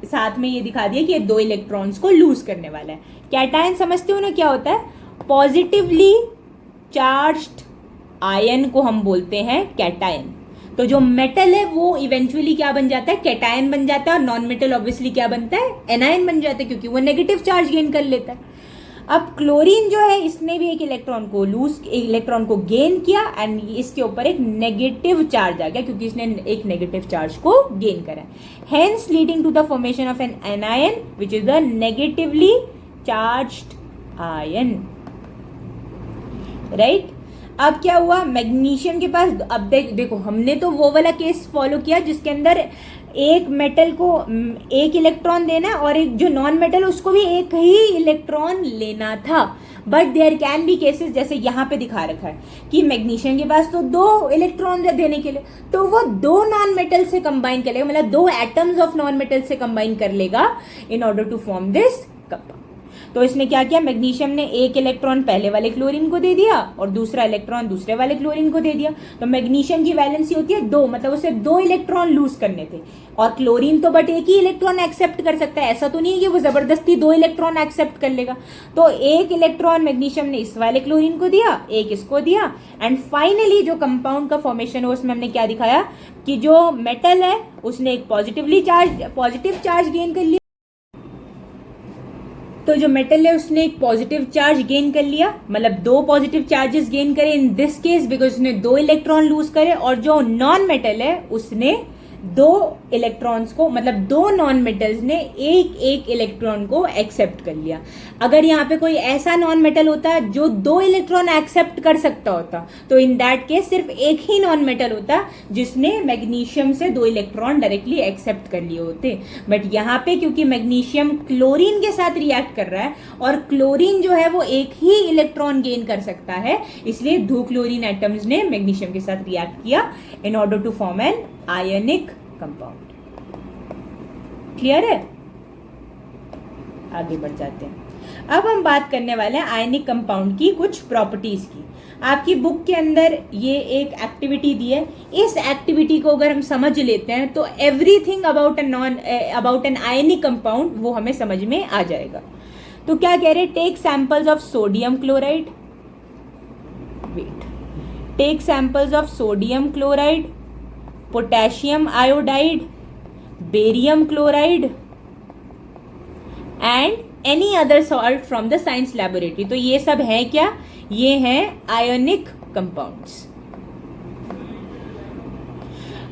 साथ में ये दिखा दिया कि ये 2 इलेक्ट्रॉन्स को लूज करने वाला है। कैटायन समझते हो ना क्या होता है? पॉजिटिवली चार्ज्ड आयन को हम बोलते हैं कैटायन। तो जो मेटल है वो इवेंचुअली क्या बन जाता है? कैटायन बन जाता है। और नॉन मेटल ऑब्वियसली क्या बनता है? एनायन बन जाता है, क्योंकि वो नेगेटिव चार्ज गेन कर लेता है। अब क्लोरीन जो है इसने भी एक इलेक्ट्रॉन को गेन किया एंड इसके ऊपर एक नेगेटिव चार्ज आ गया क्योंकि इसने एक नेगेटिव चार्ज को गेन करा, hence leading to the formation of an anion which is the negatively charged ion, right. अब क्या हुआ? मैग्नीशियम के पास, अब देखो हमने तो वो वाला केस फॉलो किया जिसके अंदर एक मेटल को एक इलेक्ट्रॉन देना है और एक जो नॉन मेटल उसको भी एक ही इलेक्ट्रॉन लेना था। But there can be cases जैसे यहाँ पे दिखा रखा है कि मैग्नीशियम के पास तो 2 इलेक्ट्रॉन देने के लिए तो वो 2 नॉन मेटल से कंबाइन कर लेगा, मतलब 2 एटम्स ऑफ नॉन मेटल से कंबाइन कर लेगा in order to form this compound. तो इसने क्या किया? मैग्नीशियम ने एक इलेक्ट्रॉन पहले वाले क्लोरीन को दे दिया और दूसरा इलेक्ट्रॉन दूसरे वाले क्लोरीन को दे दिया। तो मैग्नीशियम की वैलेंसी होती है 2, मतलब उसे 2 इलेक्ट्रॉन लूज करने थे। और क्लोरीन तो बट एक ही इलेक्ट्रॉन एक्सेप्ट कर सकता है, ऐसा तो नहीं है कि वो जबरदस्ती 2 इलेक्ट्रॉन एक्सेप्ट कर लेगा। तो एक इलेक्ट्रॉन मैग्नीशियम ने इस वाले क्लोरीन को दिया, एक इसको दिया एंड फाइनली जो कंपाउंड का फॉर्मेशन हो उसमें हमने क्या दिखाया कि जो मेटल है उसने एक पॉजिटिव चार्ज गेन कर लिया। तो जो मेटल है उसने एक पॉजिटिव चार्ज गेन कर लिया, मतलब 2 पॉजिटिव चार्जेस गेन करे इन दिस केस बिकॉज उसने 2 इलेक्ट्रॉन लूज करे। और जो नॉन मेटल है उसने 2 इलेक्ट्रॉन्स को, मतलब 2 नॉन मेटल्स ने एक इलेक्ट्रॉन को एक्सेप्ट कर लिया। अगर यहाँ पे कोई ऐसा नॉन मेटल होता जो 2 इलेक्ट्रॉन एक्सेप्ट कर सकता होता तो इन दैट केस सिर्फ एक ही नॉन मेटल होता जिसने मैग्नीशियम से 2 इलेक्ट्रॉन डायरेक्टली एक्सेप्ट कर लिए होते। बट यहाँ पे क्योंकि मैग्नीशियम क्लोरीन के साथ रिएक्ट कर रहा है और क्लोरीन जो है वो एक ही इलेक्ट्रॉन गेन कर सकता है, इसलिए 2 क्लोरीन एटम्स ने मैग्नीशियम के साथ रिएक्ट किया in order to form an ionic compound. Clear है? आगे बढ़ जाते हैं। अब हम बात करने वाले हैं आयनिक कंपाउंड की कुछ प्रॉपर्टीज की। आपकी बुक के अंदर ये एक एक्टिविटी दी है, इस एक्टिविटी को अगर हम समझ लेते हैं तो everything about an ionic compound वो हमें समझ में आ जाएगा। तो क्या कह रहे हैं, take samples of sodium chloride, take samples of sodium chloride, potassium iodide, barium chloride and any other salt from the science laboratory. तो ये सब है क्या, ये हैं आयोनिक कंपाउंड्स।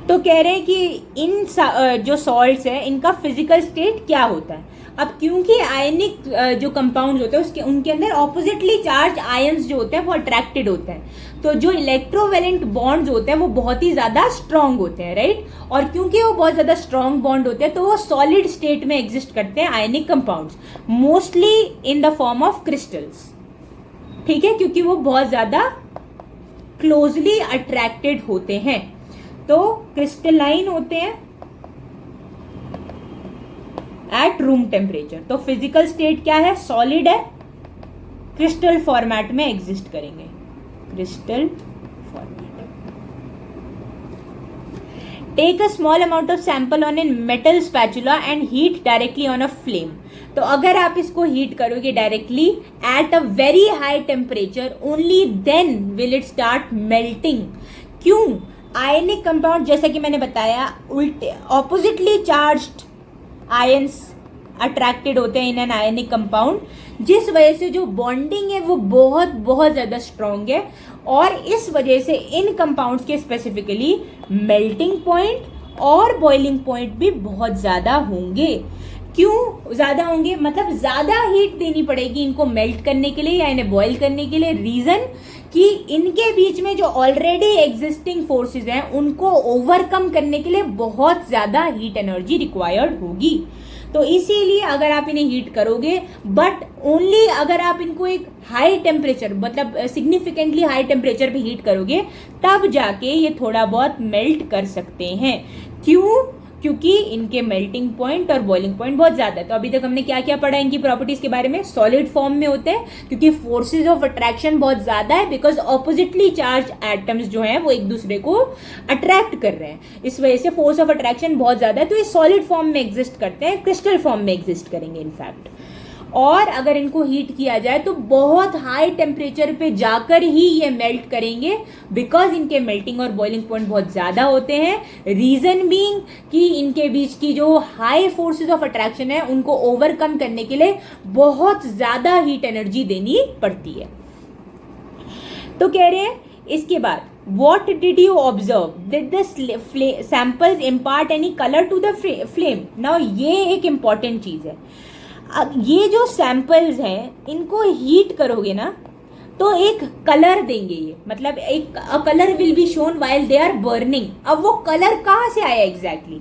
तो कह रहे हैं कि इन जो सॉल्ट्स है इनका फिजिकल स्टेट क्या होता है। अब क्योंकि आयनिक जो कंपाउंड्स होते हैं उसके उनके अंदर ऑपोजिटली चार्ज आयंस जो होते हैं वो अट्रैक्टेड होते हैं, तो जो इलेक्ट्रोवेलेंट बॉन्ड्स होते हैं वो बहुत ही ज्यादा स्ट्रांग होते हैं, राइट। और क्योंकि वो बहुत ज्यादा स्ट्रांग बॉन्ड होते हैं तो वो सॉलिड स्टेट में एग्जिस्ट करते हैं ionic compounds, mostly in the form of crystals, ठीक है, क्योंकि वो बहुत ज्यादा क्लोजली अट्रैक्टेड होते हैं, तो क्रिस्टलाइन होते हैं एट रूम टेम्परेचर। तो फिजिकल स्टेट क्या है, सॉलिड है, क्रिस्टल फॉर्मेट में एग्जिस्ट करेंगे, crystal format. Take a small amount of sample on an metal spatula and heat directly on a flame. तो अगर आप इसको हीट करोगे directly at a very high temperature, only then will it start melting. क्यों, ionic compound जैसा कि मैंने बताया उल्टे ऑपोजिटली चार्ज्ड आयंस अट्रैक्टेड होते हैं इन एन आयनिक कंपाउंड, जिस वजह से जो बॉन्डिंग है वो बहुत बहुत ज्यादा स्ट्रांग है, और इस वजह से इन कंपाउंड्स के स्पेसिफिकली मेल्टिंग पॉइंट और बॉइलिंग पॉइंट भी बहुत ज्यादा होंगे। क्यों ज्यादा होंगे, मतलब ज्यादा हीट देनी पड़ेगी इनको मेल्ट करने के लिए या इन्हें बॉयल करने के लिए। रीजन कि इनके बीच में जो ऑलरेडी एग्जिस्टिंग फोर्सेस हैं उनको ओवरकम करने के लिए बहुत ज्यादा हीट एनर्जी रिक्वायर्ड होगी। तो इसीलिए अगर आप इन्हें हीट करोगे, बट ओनली अगर आप इनको एक हाई टेम्परेचर मतलब सिग्निफिकेंटली हाई टेम्परेचर पे हीट करोगे तब जाके ये थोड़ा बहुत मेल्ट कर सकते हैं। क्यों, क्योंकि इनके मेल्टिंग पॉइंट और बॉइलिंग पॉइंट बहुत ज्यादा है। तो अभी तक हमने क्या क्या पढ़ा इनकी प्रॉपर्टीज के बारे में, सॉलिड फॉर्म में होते हैं क्योंकि फोर्सेज ऑफ अट्रैक्शन बहुत ज्यादा है, बिकॉज ऑपोजिटली चार्ज एटम्स जो हैं वो एक दूसरे को अट्रैक्ट कर रहे हैं, इस वजह से फोर्स ऑफ अट्रैक्शन बहुत ज्यादा है। तो ये सॉलिड फॉर्म में एग्जिस्ट करते हैं, क्रिस्टल फॉर्म में एग्जिस्ट करेंगे इनफैक्ट। और अगर इनको हीट किया जाए तो बहुत हाई टेम्परेचर पे जाकर ही ये मेल्ट करेंगे, बिकॉज इनके मेल्टिंग और बॉइलिंग पॉइंट बहुत ज्यादा होते हैं। रीजन बीइंग कि इनके बीच की जो हाई फोर्सेस ऑफ अट्रैक्शन है उनको ओवरकम करने के लिए बहुत ज्यादा हीट एनर्जी देनी पड़ती है। तो कह रहे हैं इसके बाद, what did you observe? Did the samples impart any color to the flame? Now ये एक important चीज है। अब ये जो सैंपल्स हैं इनको हीट करोगे ना तो एक कलर देंगे, ये मतलब एक colour will be shown while they are burning. अब वो कलर कहाँ से आया एग्जैक्टली?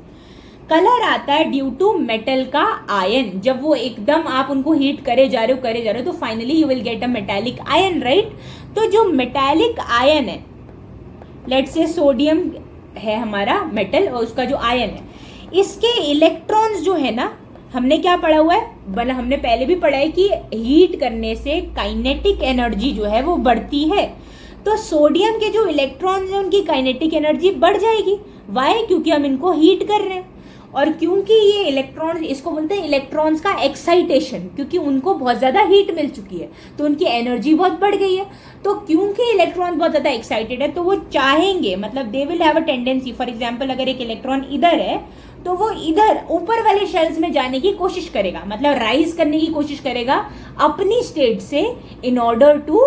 कलर आता है ड्यू टू मेटल का आयन। जब वो एकदम आप उनको हीट करे जा रहे हो तो finally you will get a metallic ion, right. तो जो मेटालिक आयन है, लेट्स से सोडियम है हमारा मेटल और उसका जो आयन है, इसके इलेक्ट्रॉन्स जो है ना, हमने क्या पढ़ा हुआ है, हमने पहले भी पढ़ा है कि हीट करने से काइनेटिक एनर्जी जो है वो बढ़ती है। तो सोडियम के जो इलेक्ट्रॉन्स हैं उनकी काइनेटिक एनर्जी बढ़ जाएगी। वाई? क्योंकि हम इनको हीट कर रहे हैं, और क्योंकि ये इलेक्ट्रॉन्स, इसको बोलते हैं इलेक्ट्रॉन्स का एक्साइटेशन, क्योंकि उनको बहुत ज्यादा हीट मिल चुकी है तो उनकी एनर्जी बहुत बढ़ गई है। तो क्योंकि इलेक्ट्रॉन बहुत ज्यादा एक्साइटेड है तो वो चाहेंगे, मतलब they will have a tendency, for example अगर एक इलेक्ट्रॉन इधर है तो वो इधर ऊपर वाले शेल्स में जाने की कोशिश करेगा, मतलब राइज करने की कोशिश करेगा अपनी स्टेट से, in order to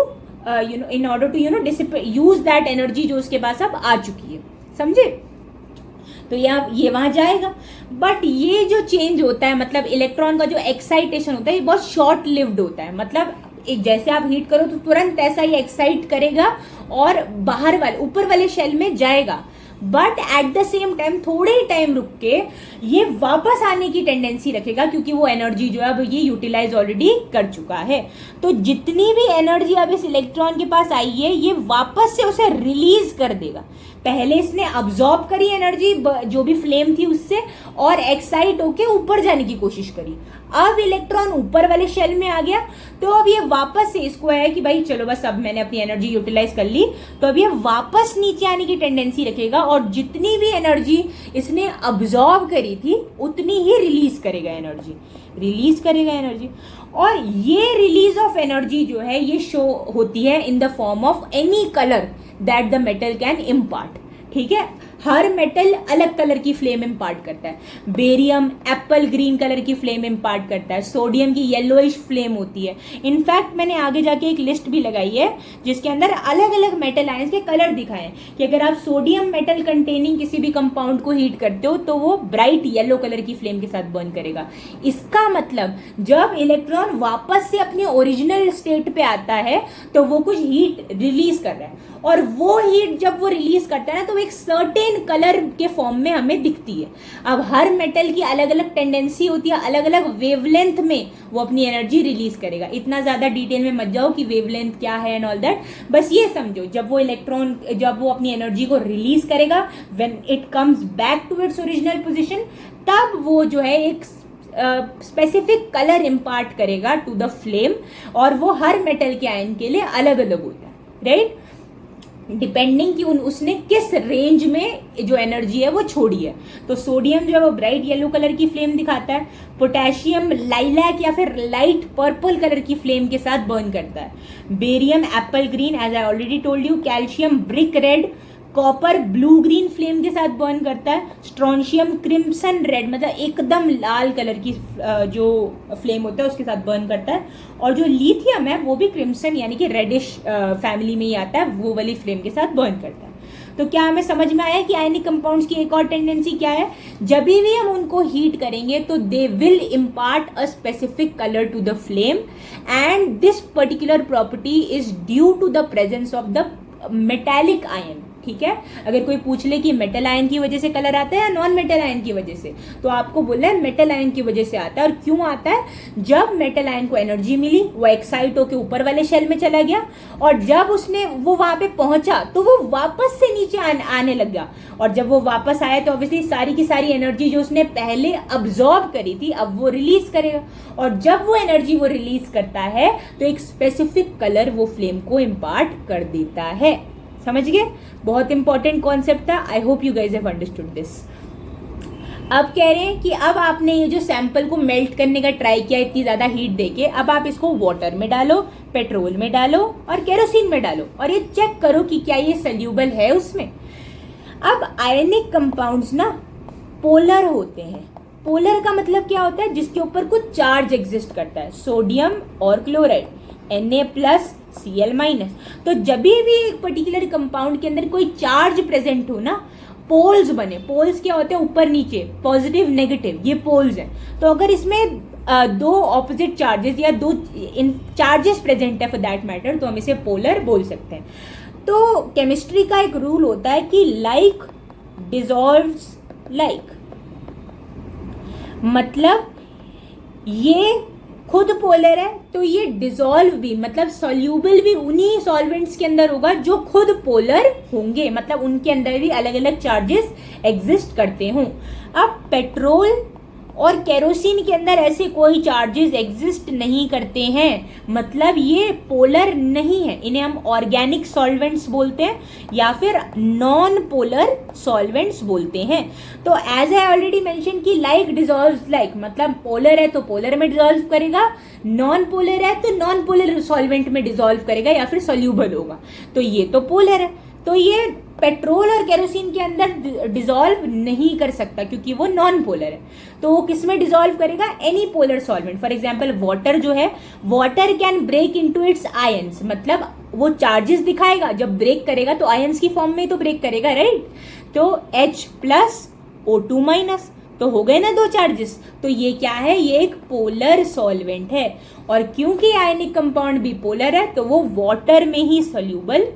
use that energy जो उसके पास अब आ चुकी है, समझे। तो ये वहां जाएगा, बट ये जो चेंज होता है, मतलब इलेक्ट्रॉन का जो एक्साइटेशन होता है ये बहुत शॉर्ट लिव्ड होता है। मतलब एक जैसे आप हीट करो तो तुरंत ऐसा ही एक्साइट करेगा और बाहर वाले ऊपर वाले शेल में जाएगा, but at the same time थोड़े ही टाइम रुक के ये वापस आने की टेंडेंसी रखेगा, क्योंकि वो एनर्जी जो है अब ये यूटिलाइज ऑलरेडी कर चुका है। तो जितनी भी एनर्जी अब इस इलेक्ट्रॉन के पास आई है ये वापस से उसे रिलीज कर देगा। पहले इसने अब्सॉर्ब करी एनर्जी जो भी फ्लेम थी उससे, और एक्साइट होके ऊपर जाने की कोशिश करी। अब इलेक्ट्रॉन ऊपर वाले शेल में आ गया, तो अब ये वापस से इसको है कि भाई चलो बस अब मैंने अपनी एनर्जी यूटिलाइज कर ली, तो अब ये वापस नीचे आने की टेंडेंसी रखेगा और जितनी भी एनर्जी इसने अब्सॉर्ब करी थी उतनी ही रिलीज करेगा एनर्जी। और ये रिलीज ऑफ एनर्जी जो है ये शो होती है in the form of any colour that the metal can impart. ठीक है, हर मेटल अलग कलर की फ्लेम इम्पार्ट करता है। बेरियम एप्पल ग्रीन कलर की फ्लेम इम्पार्ट करता है, सोडियम की येलोइश फ्लेम होती है। इनफैक्ट मैंने आगे जाके एक लिस्ट भी लगाई है जिसके अंदर अलग अलग मेटल आयंस के कलर दिखाए हैं कि अगर आप सोडियम मेटल कंटेनिंग किसी भी कंपाउंड को हीट करते हो तो वो ब्राइट येलो कलर की फ्लेम के साथ बर्न करेगा। इसका मतलब जब इलेक्ट्रॉन वापस से अपने ओरिजिनल स्टेट पे आता है तो वो कुछ हीट रिलीज कर रहा है, और वो हीट जब वो रिलीज करता है ना तो एक सर्टेन कलर के फॉर्म में हमें दिखती है। अब हर मेटल की अलग अलग टेंडेंसी होती है, अलग अलग वेवलेंथ में वो अपनी एनर्जी रिलीज करेगा। इतना ज्यादा डिटेल में मत जाओ कि वेवलेंथ क्या है एंड ऑल दैट, बस ये समझो जब वो अपनी एनर्जी को रिलीज करेगा, when it comes back to its original position, तब वो जो है एक स्पेसिफिक कलर इम्पार्ट करेगा टू द फ्लेम, और वो हर मेटल के आयन के लिए अलग अलग होता है, राइट, डिपेंडिंग कि उसने किस रेंज में जो एनर्जी है वो छोड़ी है। तो सोडियम जो है वो ब्राइट येलो कलर की फ्लेम दिखाता है, पोटेशियम लाइलैक या फिर लाइट पर्पल कलर की फ्लेम के साथ बर्न करता है, barium apple green as I already told you, calcium brick red, copper blue green flame के साथ बर्न करता है, स्ट्रोंशियम क्रिम्सन रेड मतलब एकदम लाल कलर की जो फ्लेम होता है उसके साथ बर्न करता है, और जो लिथियम है वो भी क्रिम्सन यानी कि रेडिश फैमिली में ही आता है, वो वाली फ्लेम के साथ बर्न करता है। तो क्या हमें समझ में आया कि आयनिक कंपाउंड्स की एक और टेंडेंसी क्या है, जब भी हम उनको हीट करेंगे तो they will impart a specific colour to the flame, and this particular property is due to the presence of the metallic ion. ठीक है, अगर कोई पूछ ले कि मेटल आयन की वजह से कलर आता है या नॉन मेटल आयन की वजह से, तो आपको बोलना है मेटल आयन की वजह से आता है। और क्यों आता है, जब मेटल आयन को एनर्जी मिली वो एक्साइट होकर ऊपर वाले शेल में चला गया, और जब वो वहां पे पहुंचा तो वो वापस से नीचे आने लग गया, और जब वो वापस आया तो ऑब्वियसली सारी की सारी एनर्जी जो उसने पहले अब्सॉर्ब करी थी अब वो रिलीज करेगा, और जब वो एनर्जी वो रिलीज करता है तो एक स्पेसिफिक कलर वो फ्लेम को इम्पार्ट कर देता है। समझ गए, बहुत इंपॉर्टेंट कॉन्सेप्ट था। आई hope you guys have understood this. अब कह रहे हैं कि अब आपने ये जो सैंपल को मेल्ट करने का ट्राई किया इतनी ज्यादा हीट देके, अब आप इसको वाटर में डालो, पेट्रोल में डालो और केरोसिन में डालो, और ये चेक करो कि क्या ये सोल्यूबल है उसमें। अब आयनिक कंपाउंड्स ना पोलर होते हैं। पोलर का मतलब क्या होता है, जिसके ऊपर कुछ चार्ज एग्जिस्ट करता है, सोडियम और क्लोराइड, Na+Cl-। तो जब भी एक पर्टिकुलर कंपाउंड के अंदर कोई चार्ज प्रेजेंट हो ना, पोल्स बने। पोल्स क्या होते हैं, ऊपर नीचे, पॉजिटिव नेगेटिव, ये पोल्स हैं। तो अगर इसमें दो ऑपोजिट चार्जेस या दो चार्जेस प्रेजेंट है फॉर दैट मैटर, तो हम इसे पोलर बोल सकते हैं। तो केमिस्ट्री का एक रूल होता है कि लाइक डिसॉल्व्स लाइक, मतलब ये खुद पोलर है तो ये डिसॉल्व भी मतलब सॉल्यूबल भी उन्हीं सॉल्वेंट्स के अंदर होगा जो खुद पोलर होंगे, मतलब उनके अंदर भी अलग अलग चार्जेस एग्जिस्ट करते हों। अब पेट्रोल और केरोसिन के अंदर ऐसे कोई चार्जेस एग्जिस्ट नहीं करते हैं, मतलब ये पोलर नहीं है। इन्हें हम ऑर्गेनिक सॉल्वेंट्स बोलते हैं या फिर नॉन पोलर सॉल्वेंट्स बोलते हैं। तो एज आई ऑलरेडी मेंशन कि लाइक डिसॉल्व्स लाइक, मतलब पोलर है तो पोलर में डिसॉल्व करेगा, नॉन पोलर है तो नॉन पोलर सॉल्वेंट में डिसॉल्व करेगा या फिर सोल्यूबल होगा। तो ये तो पोलर है, तो ये पेट्रोल और केरोसिन के अंदर डिसॉल्व नहीं कर सकता क्योंकि वो नॉन पोलर है। तो वो किस में डिसॉल्व करेगा, any polar solvent. For example water जो है, water can break into its ions, मतलब वो चार्जेस दिखाएगा, जब ब्रेक करेगा तो आयंस की फॉर्म में तो ब्रेक करेगा, राइट। तो H+O2-, तो हो गए ना दो चार्जेस। तो ये क्या है, ये एक पोलर सॉल्वेंट है, और क्योंकि आयनिक कंपाउंड भी पोलर है तो वो वाटर में ही सोल्यूबल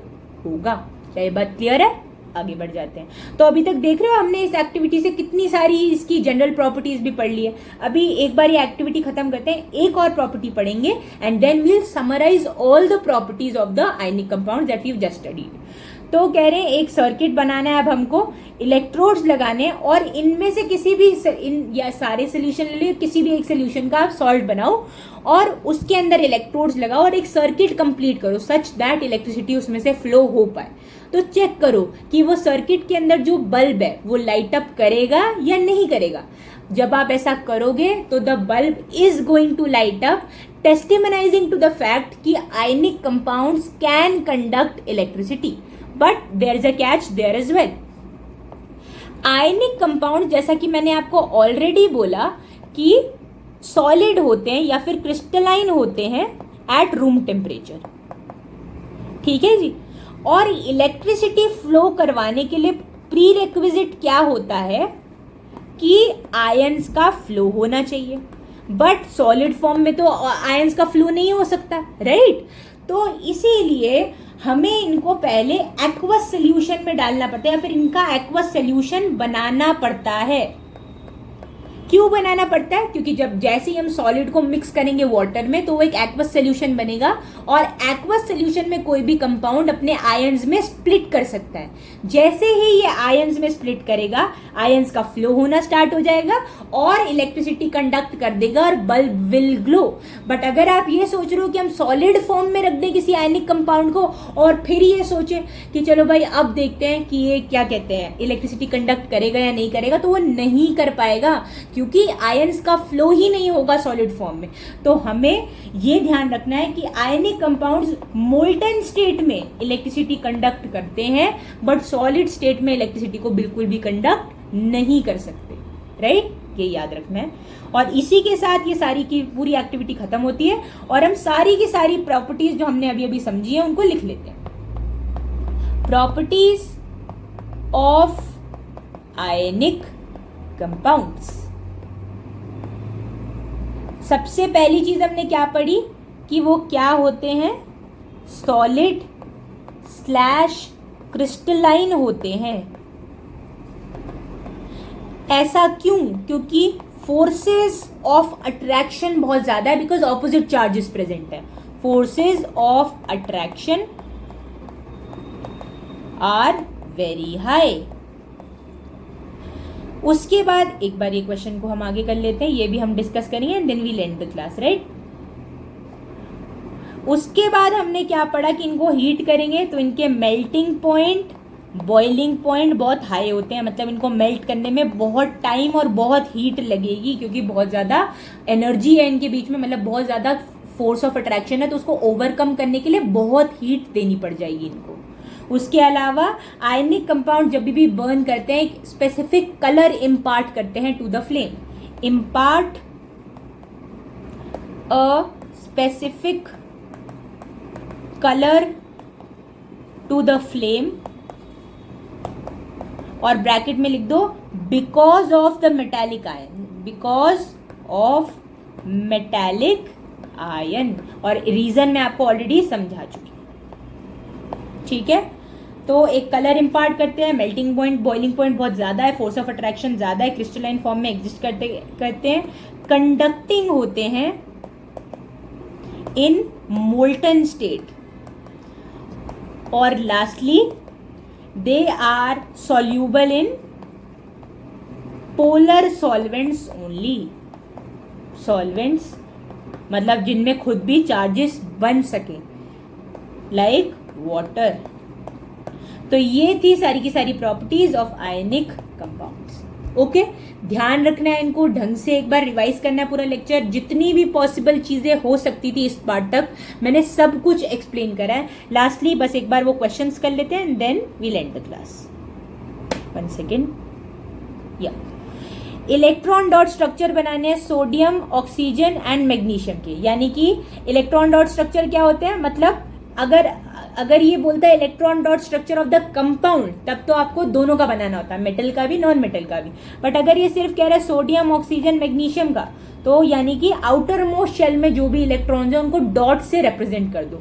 होगा। क्या ये बात क्लियर है? आगे बढ़ जाते हैं। तो अभी तक देख रहे हो हमने इस एक्टिविटी से कितनी सारी इसकी जनरल प्रॉपर्टीज भी पढ़ ली है। अभी एक बार ये एक्टिविटी खत्म करते हैं, एक और प्रॉपर्टी पढ़ेंगे and then we'll summarise all the properties of the ionic compound that we have just studied. तो कह रहे हैं एक सर्किट बनाना है अब हमको, इलेक्ट्रोड्स लगाने हैं और इनमें से किसी भी या सारे सोल्यूशन ले लो, किसी भी एक सोल्यूशन का आप सॉल्ट बनाओ और उसके अंदर इलेक्ट्रोड्स लगाओ और एक सर्किट कंप्लीट करो सच दैट इलेक्ट्रिसिटी उसमें से फ्लो हो पाए। तो चेक करो कि वो सर्किट के अंदर जो बल्ब है वो लाइट अप करेगा या नहीं करेगा। जब आप ऐसा करोगे तो the bulb is going to light up, testimonising to the fact कि ionic compounds can conduct electricity, but there is a catch there as well. Ionic compound जैसा कि मैंने आपको ऑलरेडी बोला कि सॉलिड होते हैं या फिर क्रिस्टलाइन होते हैं एट रूम टेम्परेचर, ठीक है जी। और इलेक्ट्रिसिटी फ्लो करवाने के लिए प्री रिक्विजिट क्या होता है कि आयंस का फ्लो होना चाहिए, बट सॉलिड फॉर्म में तो आयंस का फ्लो नहीं हो सकता, राइट। तो इसीलिए हमें इनको पहले एक्वस सोल्यूशन में डालना पड़ता है या फिर इनका एक्वस सोल्यूशन बनाना पड़ता है। क्यों बनाना पड़ता है? क्योंकि जब जैसे ही हम सॉलिड को मिक्स करेंगे वाटर में तो वो एक एक्वस सोल्यूशन बनेगा और एक्वस सोल्यूशन में कोई भी कंपाउंड अपने आयंस में स्प्लिट कर सकता है। जैसे ही ये आयंस में स्प्लिट करेगा आयंस का फ्लो होना स्टार्ट हो जाएगा और इलेक्ट्रिसिटी कंडक्ट कर देगा और बल्ब विल ग्लो। बट अगर आप ये सोच रहे हो कि हम सॉलिड फॉर्म में रख दें किसी आयनिक कंपाउंड को और फिर ये सोचे कि चलो भाई अब देखते हैं कि ये क्या कहते हैं इलेक्ट्रिसिटी कंडक्ट करेगा या नहीं करेगा, तो वो नहीं कर पाएगा क्योंकि आयंस का फ्लो ही नहीं होगा सॉलिड फॉर्म में। तो हमें ये ध्यान रखना है कि आयनिक कंपाउंड्स मोल्टन स्टेट में इलेक्ट्रिसिटी कंडक्ट करते हैं बट सॉलिड स्टेट में इलेक्ट्रिसिटी को बिल्कुल भी कंडक्ट नहीं कर सकते, राइट। ये याद रखना है। और इसी के साथ ये सारी की पूरी एक्टिविटी खत्म होती है और हम सारी की सारी प्रॉपर्टीज जो हमने अभी अभी समझी है उनको लिख लेते हैं। Properties of ionic compounds. सबसे पहली चीज हमने क्या पढ़ी कि वो क्या होते हैं, सॉलिड स्लैश क्रिस्टलाइन होते हैं। ऐसा क्यों? क्योंकि फोर्सेस ऑफ अट्रैक्शन बहुत ज्यादा है, बिकॉज ऑपोजिट चार्जेस प्रेजेंट है। Forces of attraction are very high. उसके बाद एक बार ये क्वेश्चन को हम आगे कर लेते हैं, ये भी हम डिस्कस करेंगे and then we'll end the class, right. उसके बाद हमने क्या पढ़ा कि इनको हीट करेंगे तो इनके मेल्टिंग पॉइंट, बॉइलिंग पॉइंट बहुत हाई होते हैं, मतलब इनको मेल्ट करने में बहुत टाइम और बहुत हीट लगेगी क्योंकि बहुत ज़्यादा एनर्जी है इनके बीच में, मतलब बहुत ज़्यादा फोर्स ऑफ अट्रैक्शन है, तो उसको ओवरकम करने के लिए बहुत हीट देनी पड़ जाएगी इनको। उसके अलावा आयनिक कंपाउंड जब भी बर्न करते हैं एक स्पेसिफिक कलर इम्पार्ट करते हैं to the flame, impart a specific colour to the flame और ब्रैकेट में लिख दो because of the metallic ion, because of metallic ion, और रीजन मैं आपको ऑलरेडी समझा चुकी, ठीक है। तो एक कलर इंपार्ट करते हैं, मेल्टिंग पॉइंट, बॉइलिंग पॉइंट बहुत ज़्यादा है, फोर्स ऑफ अट्रैक्शन ज़्यादा है, क्रिस्टलाइन फॉर्म में एग्जिस्ट करते हैं, कंडक्टिंग होते हैं इन मोल्टन स्टेट, और lastly they are soluble in polar solvents only. Solvents मतलब जिनमें खुद भी चार्जेस बन सके, लाइक वाटर। तो ये थी सारी की सारी properties of ionic compounds. Okay, ध्यान रखना है इनको, ढंग से एक बार रिवाइज करना है पूरा लेक्चर, जितनी भी पॉसिबल चीजें हो सकती थी इस पार्ट तक मैंने सब कुछ एक्सप्लेन करा है। लास्टली बस एक बार वो क्वेश्चंस कर लेते हैं and then we'll end the class. 1 second. या इलेक्ट्रॉन डॉट स्ट्रक्चर बनाने हैं सोडियम, ऑक्सीजन एंड मैग्नीशियम के, यानी कि इलेक्ट्रॉन डॉट स्ट्रक्चर क्या होते हैं, मतलब अगर ये बोलता है electron dot structure of the compound तब तो आपको दोनों का बनाना होता है, मेटल का भी नॉन मेटल का भी। बट अगर ये सिर्फ कह रहा है सोडियम, ऑक्सीजन, मैग्नीशियम का, तो यानी कि आउटर मोस्ट शेल में जो भी इलेक्ट्रॉन्स हैं उनको डॉट से रिप्रेजेंट कर दो।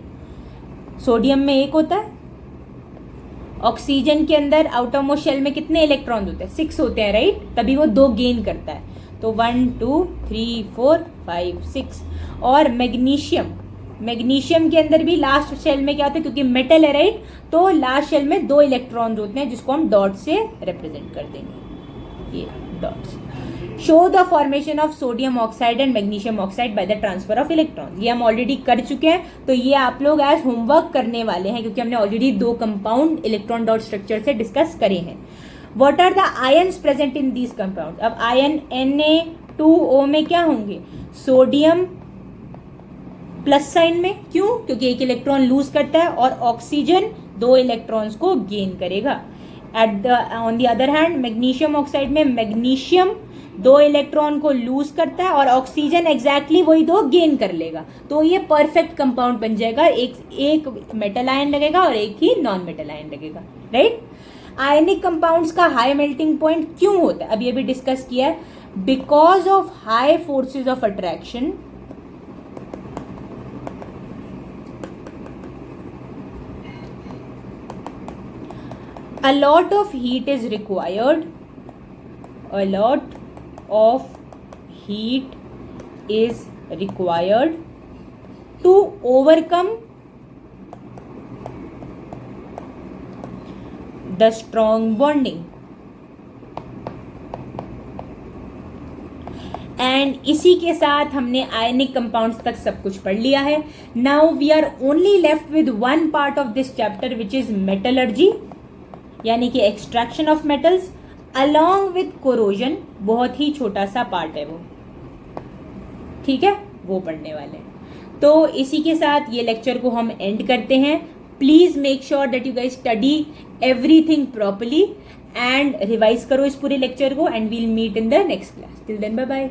सोडियम में 1 होता है, ऑक्सीजन के अंदर आउटर मोस्ट शेल में कितने इलेक्ट्रॉन होते हैं, 6 होते हैं, राइट, तभी वो 2 गेन करता है। तो 1 2 3 4 5 6। और मैग्नीशियम मैग्नीशियम के अंदर भी लास्ट शेल में क्या होता है, क्योंकि मेटल है राइट, तो लास्ट शेल में 2 इलेक्ट्रॉन्स होते हैं जिसको हम डॉट से रिप्रेजेंट कर देंगे, ये dots. Show the formation of sodium oxide and magnesium oxide by the transfer of electron, ये हम ऑलरेडी कर चुके हैं, तो ये आप लोग एज होमवर्क करने वाले हैं क्योंकि हमने already 2 compound electron dot structure से डिस्कस करे हैं। What are the ions present in these compound, अब आयन Na2O में क्या होंगे, सोडियम प्लस साइन में, क्यों, क्योंकि 1 इलेक्ट्रॉन लूज करता है और ऑक्सीजन 2 इलेक्ट्रॉन्स को गेन करेगा। On the other hand magnesium oxide में मैग्नीशियम 2 इलेक्ट्रॉन को लूज करता है और ऑक्सीजन एग्जैक्टली वही 2 गेन कर लेगा, तो ये परफेक्ट कंपाउंड बन जाएगा, एक मेटल आयन लगेगा और एक ही नॉन मेटल आयन लगेगा, राइट। आयनिक कंपाउंड्स का हाई मेल्टिंग पॉइंट क्यों होता है, अब ये भी डिस्कस किया है, because of high forces of attraction, a lot of heat is required, a lot of heat is required to overcome the strong bonding, and इसी के साथ हमने आयनिक कंपाउंड्स तक सब कुछ पढ़ लिया है। Now we are only left with one part of this chapter which is metallurgy, यानी कि extraction of metals along with corrosion, बहुत ही छोटा सा पार्ट है वो, ठीक है, वो पढ़ने वाले हैं। तो इसी के साथ ये लेक्चर को हम एंड करते हैं। Please make sure that you guys study everything properly and revise करो इस पूरे लेक्चर को, and we'll meet in the next class. Till then bye bye.